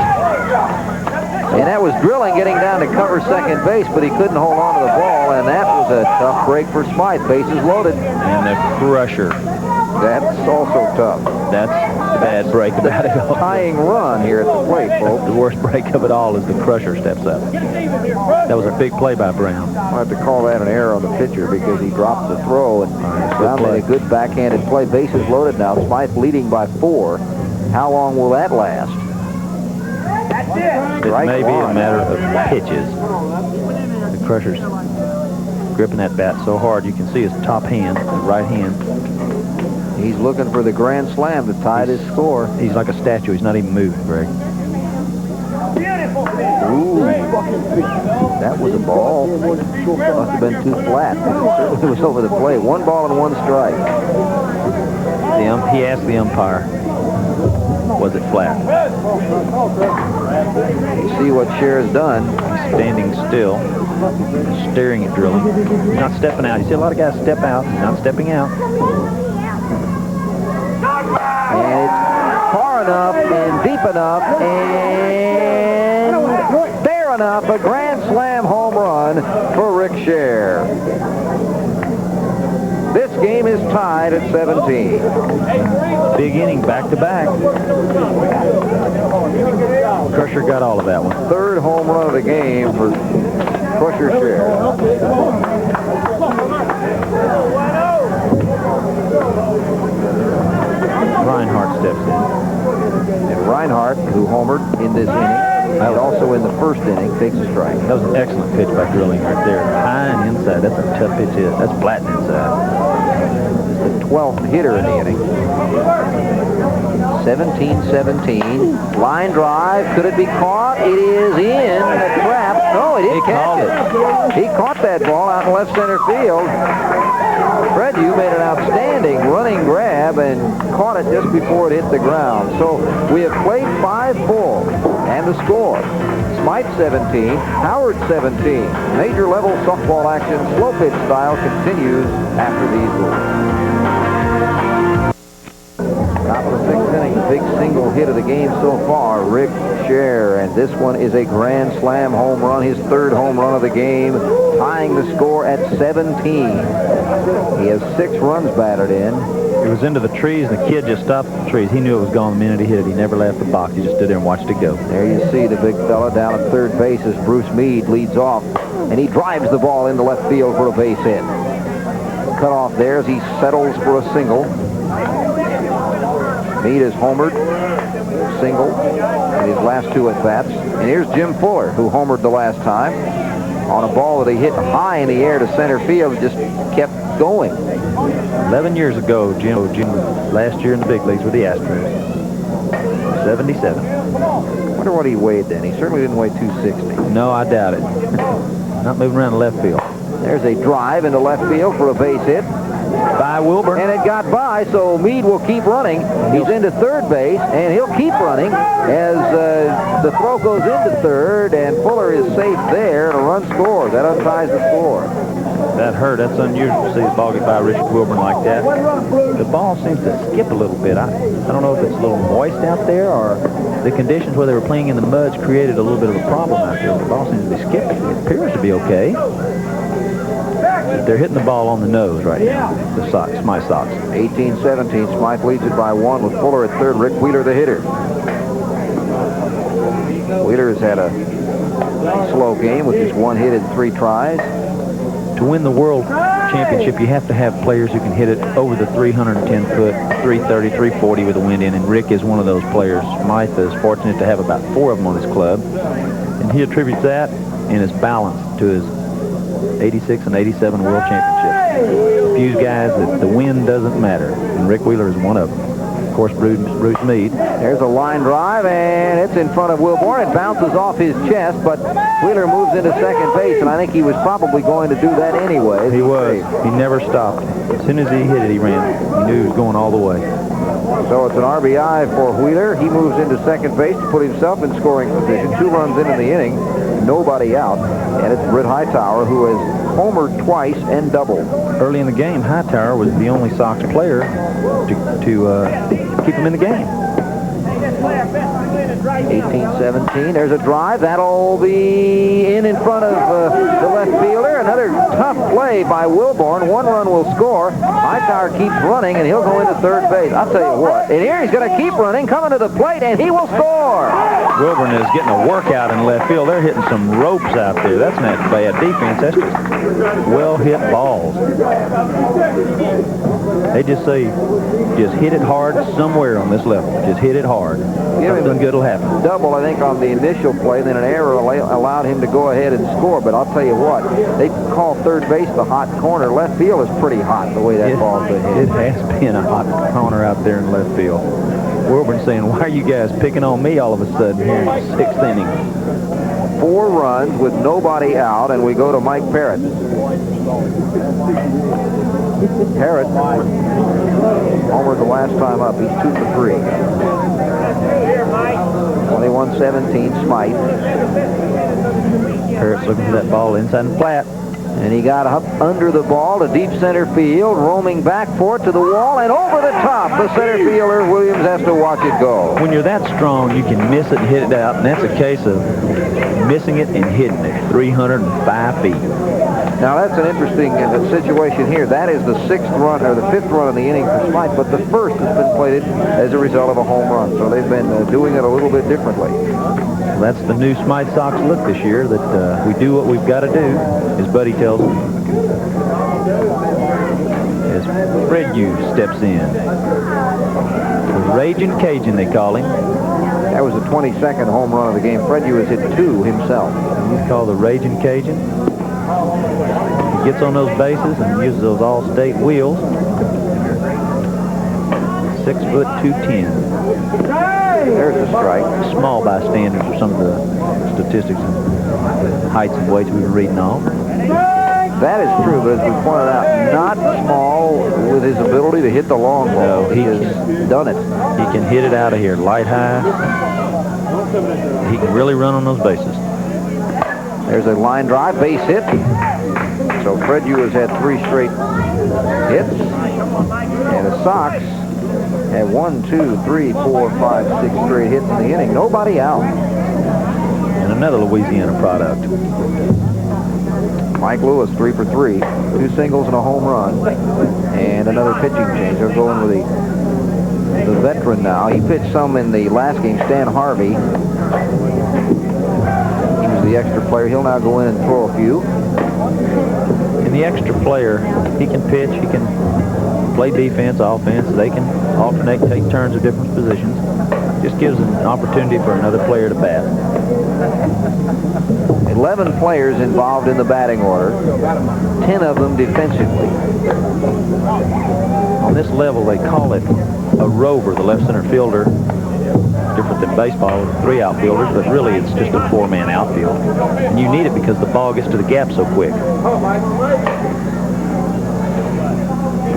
And that was Drilling getting down to cover second base, but he couldn't hold on to the ball, and that was a tough break for Smythe. Bases loaded. And the crusher. That's also tough. That's the bad break about it all. Tying run here at the plate, folks. The worst break of it all is the crusher steps up. That was a big play by Brown. I'll have to call that an error on the pitcher because he dropped the throw, and Brown made a good backhanded play. Bases loaded now. Smythe leading by 4. How long will that last? It may be a matter of pitches. The crusher's gripping that bat so hard you can see his top hand, his right hand. He's looking for the grand slam to tie this score. He's like a statue. He's not even moving, Greg. Ooh, that was a ball. Must have been too flat. It was over the plate. 1 ball and 1 strike. He asked the umpire, was it flat? You see what Cher's done. He's standing still, staring at Drilling. He's not stepping out. You see a lot of guys step out. He's not stepping out. And it's far enough and deep enough and fair enough. A grand slam home run for Rick Cher. This game is tied at 17. Big inning, back-to-back. Crusher got all of that one. 3rd home run of the game for Crusher Cher. Reinhardt steps in. And Reinhardt, who homered in this inning, and also in the first inning, takes a strike. That was an excellent pitch by Drilling right there. High and inside. That's a tough pitch. That's flat and inside. The 12th hitter in the inning. 17-17. Line drive. Could it be caught? It is in the trap. No, he didn't catch it. He caught that ball out in left center field. Fred, you made an outstanding running grab and caught it just before it hit the ground. So we have played 5 full, and the score: Smythe 17, Howard 17. Major level softball action, slow pitch style, continues after these rules. Top of the 6th inning, the big single hit of the game so far, Rick Cher, and this one is a grand slam home run, his 3rd home run of the game, tying the score at 17. He has 6 runs batted in. It was into the trees, and the kid just stopped at the trees. He knew it was gone the minute he hit it. He never left the box. He just stood there and watched it go. There you see the big fella down at third base as Bruce Meade leads off, and he drives the ball into left field for a base hit. Cut off there as he settles for a single. Meade is homered, single, in his last 2 at-bats. And here's Jim Fuller, who homered the last time on a ball that he hit high in the air to center field and just kept going. 11 years ago, Jim last year in the big leagues with the Astros. 77. I wonder what he weighed then. He certainly didn't weigh 260. No, I doubt it. Not moving around the left field. There's a drive into left field for a base hit. By Wilburn. And it got by, so Meade will keep running. He's into third base, and he'll keep running as the throw goes into third, and Fuller is safe there, and a run scores. That unties the score. That hurt. That's unusual to see the ball get by Richard Wilburn like that. The ball seems to skip a little bit. I don't know if it's a little moist out there or the conditions where they were playing in the muds created a little bit of a problem out there. The ball seems to be skipping. It appears to be okay. But they're hitting the ball on the nose right now, the Sox, Smythe Sox. 18-17. Smythe leads it by 1 with Fuller at third. Rick Wheeler, the hitter. Wheeler has had a slow game with just 1 hit in 3 tries. To win the World Championship, you have to have players who can hit it over the 310-foot, 330, 340 with the wind in, and Rick is one of those players. Smythe is fortunate to have about 4 of them on his club, and he attributes that and his balance to his 86 and 87 World Championships. A few guys that the wind doesn't matter, and Rick Wheeler is one of them. Of course, Bruce Meade. There's a line drive, and it's in front of Wilborn. It bounces off his chest, but Wheeler moves into second base, and I think he was probably going to do that anyway. He was. He never stopped. As soon as he hit it, he ran. He knew he was going all the way. So it's an RBI for Wheeler. He moves into second base to put himself in scoring position. 2 runs into the inning, nobody out, and it's Britt Hightower who has homered twice and doubled. Early in the game, Hightower was the only Sox player to keep him in the game. 18-17. There's a drive. That'll be in front of the left fielder. Another tough play by Wilborn. 1 run will score. Hightower keeps running, and he'll go into third base. I'll tell you what. And here he's going to keep running, coming to the plate, and he will score. Wilborn is getting a workout in left field. They're hitting some ropes out there. That's not bad defense. That's just well-hit balls. They just say, just hit it hard somewhere on this level. Just hit it hard. Something good will happen. Double, I think, on the initial play, then an error allowed him to go ahead and score. But I'll tell you what, they call third base the hot corner. Left field is pretty hot the way that ball's been hit. It has been a hot corner out there in left field. Wilborn saying, why are you guys picking on me all of a sudden here in the 6th inning? 4 runs with nobody out, and we go to Mike Parrott. Parrott homered the last time up. He's 2 for 3. 21-17, Smythe. Parrott's looking for that ball inside the flat. And he got up under the ball to deep center field, roaming back for it to the wall, and over the top. The center fielder, Williams, has to watch it go. When you're that strong, you can miss it and hit it out, and that's a case of missing it and hitting it. 305 feet. Now, that's an interesting situation here. That is the 6th run, or the 5th run of the inning for Smythe, but the first has been plated as a result of a home run. So they've been doing it a little bit differently. Well, that's the new Smythe Sox look this year, that we do what we've got to do, as Buddy tells them. As Fred Hughes steps in. The Raging Cajun, they call him. That was the 22nd home run of the game. Fred Hughes hit 2 himself. He's called the Raging Cajun. He gets on those bases and uses those all-state wheels. 6 foot 210. There's the strike. Small by standards for some of the statistics and heights and weights we were reading off. That is true, but as we pointed out, not small with his ability to hit the long ball. No, he has done it. He can hit it out of here, light high. He can really run on those bases. There's a line drive, base hit. So Fred Hughes has had 3 straight hits. And the Sox have 1, 2, 3, 4, 5, 6 straight hits in the inning. Nobody out. And another Louisiana product. Mike Lewis, 3 for 3. 2 singles and a home run. And another pitching change. They're going with the veteran now. He pitched some in the last game, Stan Harvey. He was the extra player. He'll now go in and throw a few. And the extra player, he can pitch, he can play defense, offense. They can alternate, take turns of different positions. Just gives an opportunity for another player to bat. 11 players involved in the batting order, 10 of them defensively. On this level, they call it a rover, the left center fielder. Different than baseball with 3 outfielders, but really it's just a 4-man outfield. And you need it because the ball gets to the gap so quick.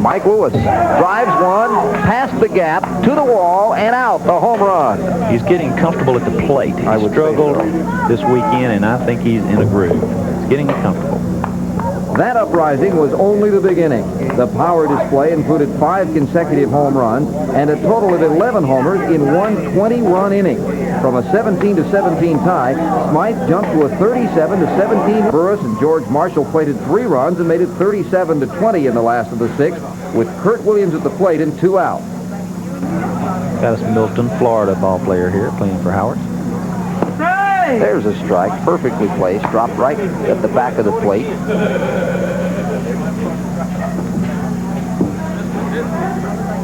Mike Lewis drives one past the gap to the wall and out. The home run. He's getting comfortable at the plate. He struggled this weekend, and I think he's in a groove. He's getting comfortable. That uprising was only the beginning. The power display included 5 consecutive home runs and a total of 11 homers in one 20-run inning. From a 17-17 tie, Smythe jumped to a 37-17. Burris and George Marshall plated 3 runs and made it 37-20 in the last of the 6th, with Kurt Williams at the plate and 2 out. Got us Milton, Florida ball player here playing for Howard. There's a strike, perfectly placed, dropped right at the back of the plate.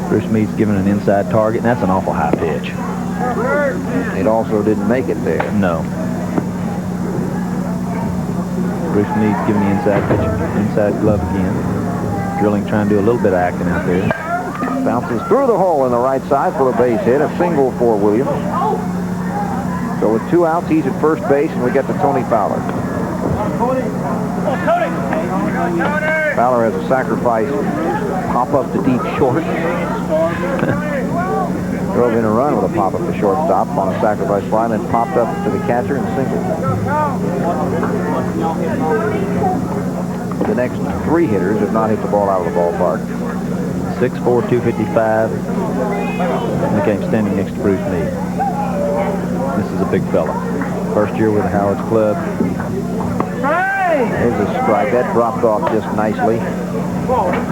Bruce Meade's given an inside target, and that's an awful high pitch. It also didn't make it there. No. Bruce Meade's giving the inside pitch, inside glove again. Drilling, trying to do a little bit of acting out there. Bounces through the hole in the right side for a base hit, a single for Williams. So with 2 outs, he's at first base, and we get to Tony Fowler. Fowler has a sacrifice pop up to deep short. Drove in a run with a pop up to shortstop on a sacrifice fly, and then popped up to the catcher and singled. The next 3 hitters have not hit the ball out of the ballpark. 6'4", 255. And the game standing next to Bruce Meade. This is a big fella. First year with Howard's club. There's a strike. That dropped off just nicely.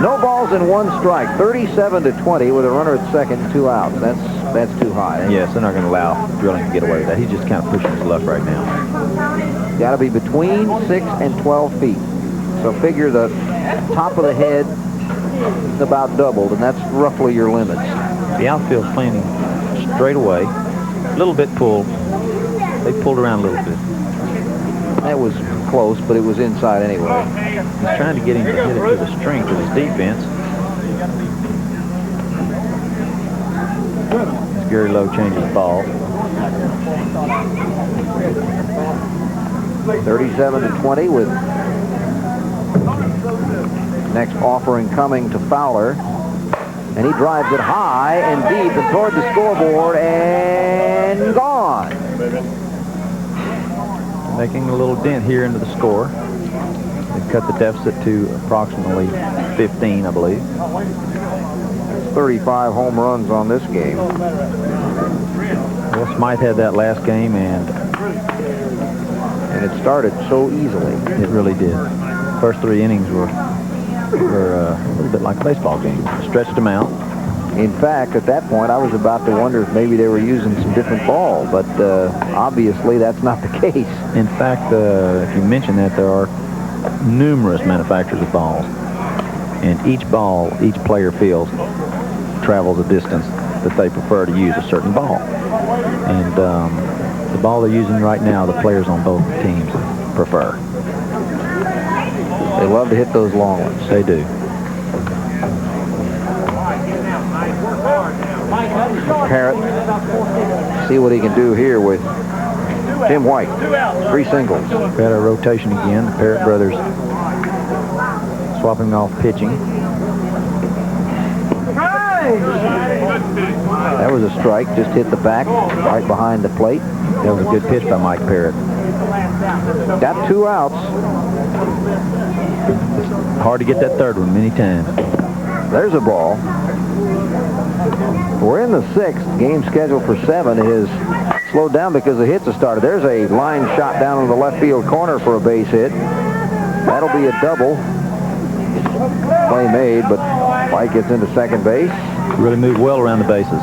No balls and 1 strike. 37-20 with a runner at second and 2 outs. That's too high. Yes, they're not going to allow Drilling to get away with that. He's just kind of pushing his luck right now. Got to be between 6 and 12 feet. So figure the top of the head about doubled, and that's roughly your limits. The outfield's playing straight away. A little bit pulled. They pulled around a little bit. That was close, but it was inside anyway. He's trying to get him to hit it to the strength of his defense. Gary Lowe changes ball. 37-20 with next offering coming to Fowler. And he drives it high and deep and toward the scoreboard and gone. Making a little dent here into the score. They've cut the deficit to approximately 15, I believe. 35 home runs on this game. Well, Smythe had that last game, and it started so easily. It really did. First 3 innings were a little bit like a baseball game. Stretched them out. In fact, at that point, I was about to wonder if maybe they were using some different ball, but obviously that's not the case. In fact, if you mention that, there are numerous manufacturers of balls, and each ball, each player feels, travels a distance that they prefer to use a certain ball. And the ball they're using right now, the players on both teams prefer. They love to hit those long ones. They do. Parrott, see what he can do here with Tim White. 3 singles. We had a rotation again. The Parrott brothers swapping off pitching. That was a strike. Just hit the back right behind the plate. That was a good pitch by Mike Parrott. Got 2 outs. It's hard to get that third one many times. There's a ball. We're in the 6th. Game scheduled for 7 is slowed down because the hits have started. There's a line shot down in the left field corner for a base hit. That'll be a double. Play made, but White gets into second base. Really moved well around the bases.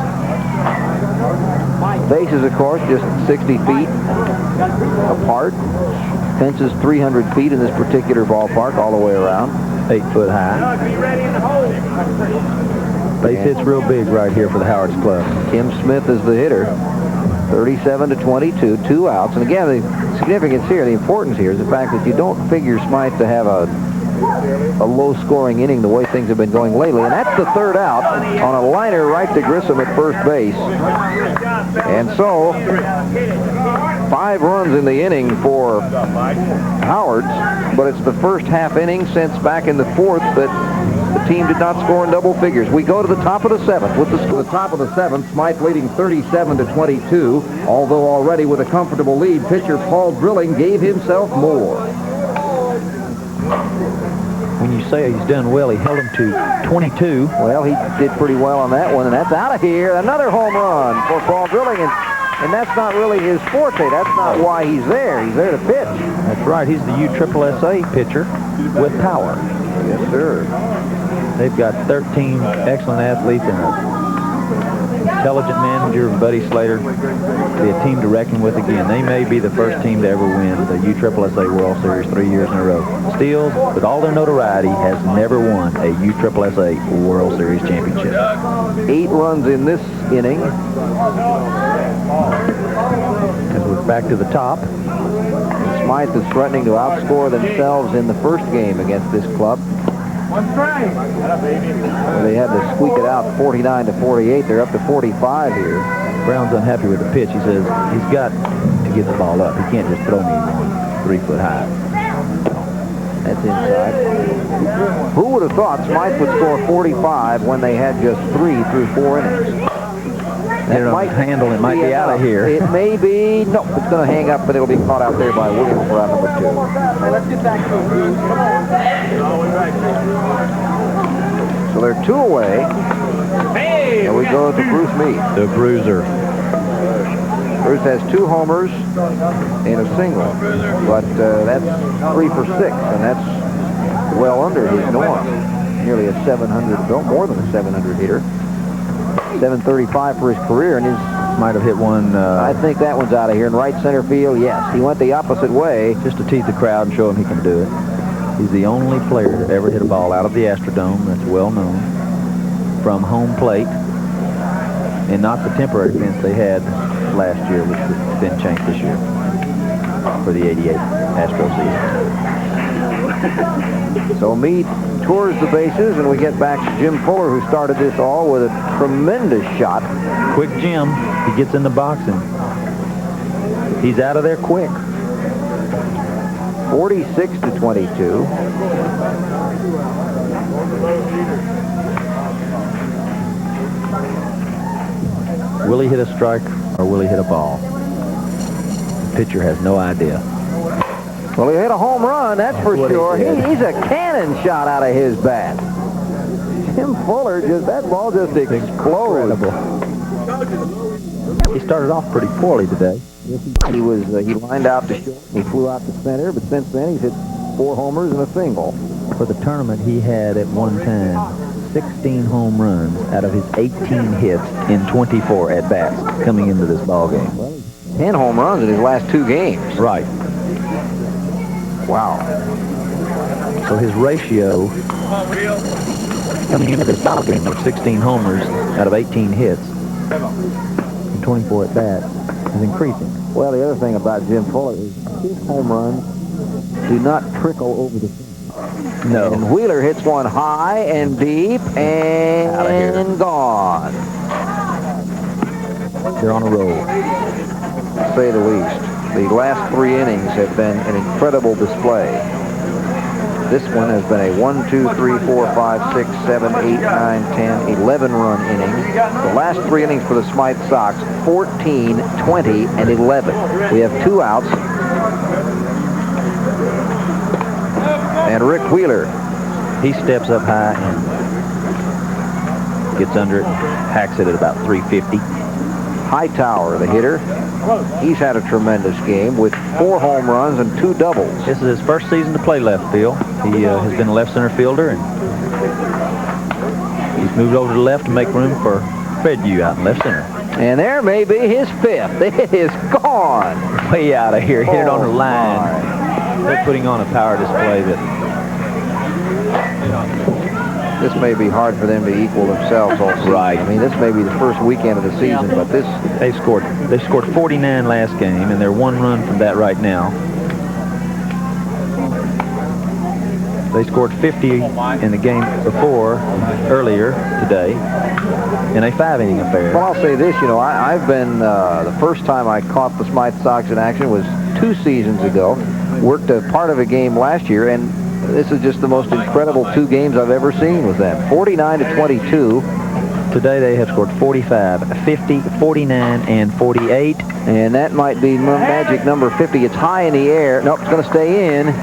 Bases, of course, just 60 feet apart. Fences 300 feet in this particular ballpark all the way around. 8 foot high. Base hit's real big right here for the Howard's club. Kim Smith is the hitter. 37-22, 2 outs. And again, the significance here, the importance here is the fact that you don't figure Smythe to have a low-scoring inning the way things have been going lately. And that's the 3rd out on a liner right to Grissom at first base. And so, 5 runs in the inning for Howard's, but it's the first half inning since back in the 4th that the team did not score in double figures. We go to the top of the 7th. With the top of the 7th, Smythe leading 37-22. Although already with a comfortable lead, pitcher Paul Drilling gave himself more. when you say he's done well, he held him to 22. Well, he did pretty well on that one, and that's out of here. Another home run for Paul Drilling, and that's not really his forte. That's not why he's there. He's there to pitch. That's right. He's the USSSA pitcher with power. Yes, sir. They've got 13 excellent athletes and an intelligent manager, Buddy Slater. Be a team to reckon with again. They may be the first team to ever win the USSSA World Series 3 years in a row. Steele, with all their notoriety, has never won a USSSA World Series championship. 8 runs in this inning. As we're back to the top. Smythe is threatening to outscore themselves in the first game against this club. They had to squeak it out 49-48. They're up to 45 here. Brown's unhappy with the pitch. He says he's got to get the ball up. He can't just throw me one 3 foot high. That's inside. Who would have thought Smythe would score 45 when they had just 3 through 4 innings? That might handle. It might be out of here. It may be. Nope, it's going to hang up, but it'll be caught out there by Williams for out number 2. Let's get back to it. So they're 2 away. And we go to Bruce Meade. The bruiser. Bruce has 2 homers and a single, but that's 3 for 6, and that's well under his norm. Nearly a 700, no, more than a 700 hitter. 735 for his career, and his might have hit one. I think that one's out of here in right center field. Yes, he went the opposite way. Just to tease the crowd and show him he can do it. He's the only player to ever hit a ball out of the Astrodome. That's well known. From home plate, and not the temporary fence they had last year, which has been changed this year for the '88 Astro season. So Meade tours the bases, and we get back to Jim Fuller, who started this all with a tremendous shot. Quick Jim. He gets in the box, and he's out of there quick. 46-22. Will he hit a strike, or will he hit a ball? The pitcher has no idea. Well, he hit a home run, that's for sure. He's a cannon shot out of his bat. Jim Fuller, that ball just exploded. He started off pretty poorly today. He lined out to short, he flew out to center, but since then he's hit 4 homers and a single. For the tournament, he had at one time 16 home runs out of his 18 hits in 24 at-bats coming into this ball game. Well, 10 home runs in his last 2 games. Right. Wow. So his ratio coming into this ball game of 16 homers out of 18 hits and 24 at-bats is increasing. Well, the other thing about Jim Fuller is his home runs do not trickle over the fence. No. And Wheeler hits one high and deep and gone. They're on a roll. To say the least. The last 3 innings have been an incredible display. This one has been a 1, 2, 3, 4, 5, 6, 7, 8, 9, 10, 11 run inning. The last 3 innings for the Smythe Sox, 14, 20, and 11. We have 2 outs. And Rick Wheeler. He steps up high and gets under it, hacks it at about 350. Hightower, the hitter. He's had a tremendous game with 4 home runs and 2 doubles. This is his first season to play left field. He has been a left center fielder, and he's moved over to the left to make room for Fedview out in left center. And there may be his 5th. It is gone. Way out of here. Hit it on the line. They're putting on a power display that... This may be hard for them to equal themselves all season. Right. I mean, this may be the first weekend of the season, but this... They scored 49 last game, and they're 1 run from that right now. They scored 50 in the game before, earlier today, in a 5-inning affair. Well, I'll say this, you know, I've been, the first time I caught the Smythe Sox in action was 2 seasons ago. Worked a part of a game last year, and this is just the most incredible 2 games I've ever seen with them. 49-22. Today they have scored 45, 50, 49, and 48. And that might be magic number 50. It's high in the air. Nope, it's going to stay in.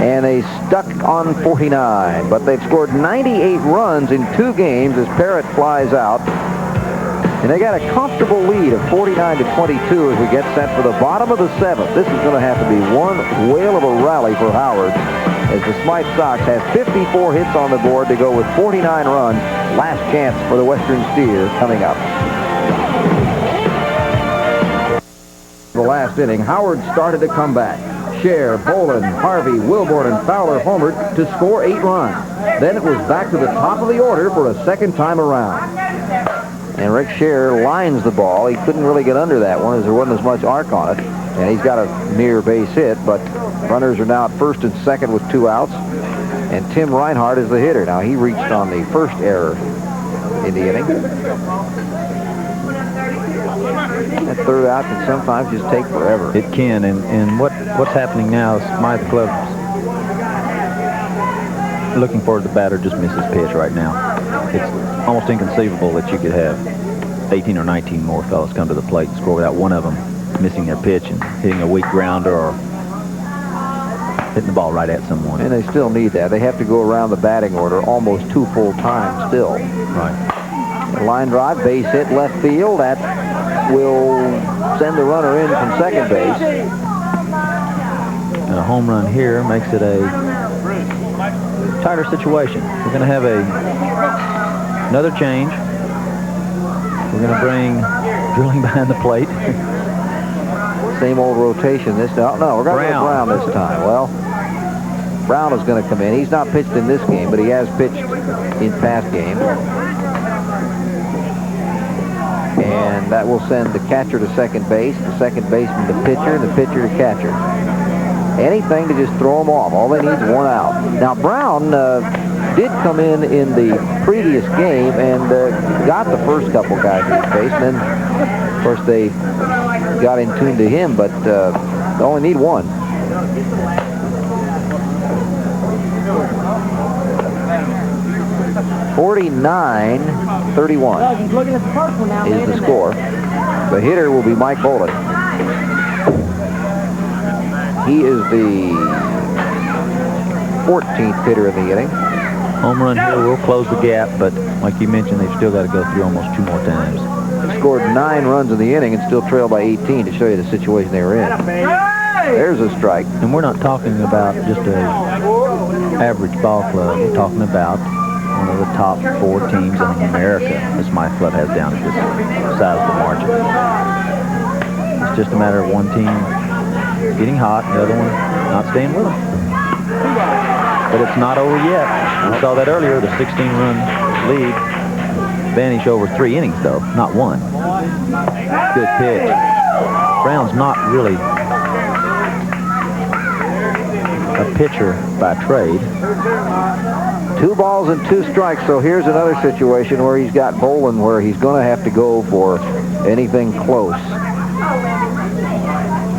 and they stuck on 49. But they've scored 98 runs in 2 games as Parrott flies out. And they got a comfortable lead of 49-22 as we get set for the bottom of the 7th. This is going to have to be one whale of a rally for Howard, as the Smythe Sox have 54 hits on the board to go with 49 runs. Last chance for the Western Steer coming up. The last inning, Howard started to come back. Scher, Bolin, Harvey, Wilborn, and Fowler homered to score 8 runs. Then it was back to the top of the order for a second time around. And Rick Scher lines the ball. He couldn't really get under that one as there wasn't as much arc on it. And he's got a near base hit, but runners are now at first and second with 2 outs. And Tim Reinhardt is the hitter. Now, he reached on the first error in the inning. That third out can sometimes just take forever. It can, and what's happening now is Smythe Club's looking for the batter just misses pitch right now. It's almost inconceivable that you could have 18 or 19 more fellas come to the plate and score without one of them missing their pitch and hitting a weak grounder or hitting the ball right at someone. And they still need that. They have to go around the batting order almost 2 full times still. Right. A line drive, base hit left field. That will send the runner in from second base. And a home run here makes it a tighter situation. We're going to have another change. We're going to bring drilling behind the plate. Same old rotation this time. No, we're going to go Brown this time. Well, Brown is going to come in. He's not pitched in this game, but he has pitched in past games. And that will send the catcher to second base, the second baseman to pitcher, and the pitcher to catcher. Anything to just throw them off. All they need is 1 out. Now, Brown did come in the previous game and got the first couple guys to his base. And then, of course, they got in tune to him, but they only need 1. (49-31) is the score. The hitter will be Mike Bolin. He is the 14th hitter in the inning. Home run here will close the gap, but like you mentioned, they've still got to go through almost 2 more times. They scored 9 runs in the inning and still trailed by 18 to show you the situation they were in. There's a strike. And we're not talking about just a average ball club. We're talking about one of the top 4 teams in America the Smythe Club has down at this side of the margin. It's just a matter of one team getting hot, the other one not staying with them. But it's not over yet. We saw that earlier, the 16-run lead vanish over 3 innings, though, not 1. Good pitch. Brown's not really a pitcher by trade. 2 balls and 2 strikes, so here's another situation where he's got Bolin where he's going to have to go for anything close.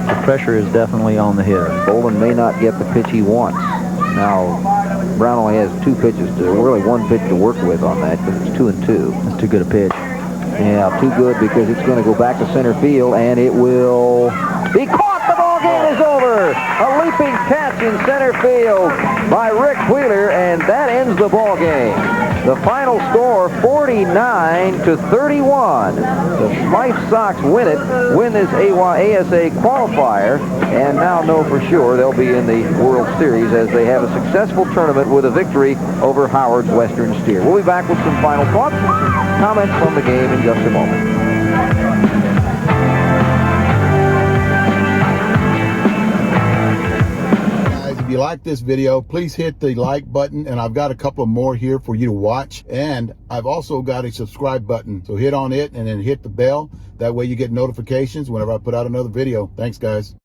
The pressure is definitely on the hitter. Bolin may not get the pitch he wants. Now, Brown only has 2 pitches really 1 pitch to work with on that, because it's 2 and 2. That's too good a pitch. Yeah, too good because it's going to go back to center field, and it will be caught. The ball game is over. A leaping catch in center field by Rick Wheeler, and that ends the ball game. The final score, 49-31. The Smythe Sox win this ASA qualifier, and now know for sure they'll be in the World Series as they have a successful tournament with a victory over Howard's Western Steer. We'll be back with some final thoughts and comments from the game in just a moment. If you like this video, please hit the like button, and I've got a couple more here for you to watch, and I've also got a subscribe button, so hit on it and then hit the bell. That way you get notifications whenever I put out another video. Thanks, guys.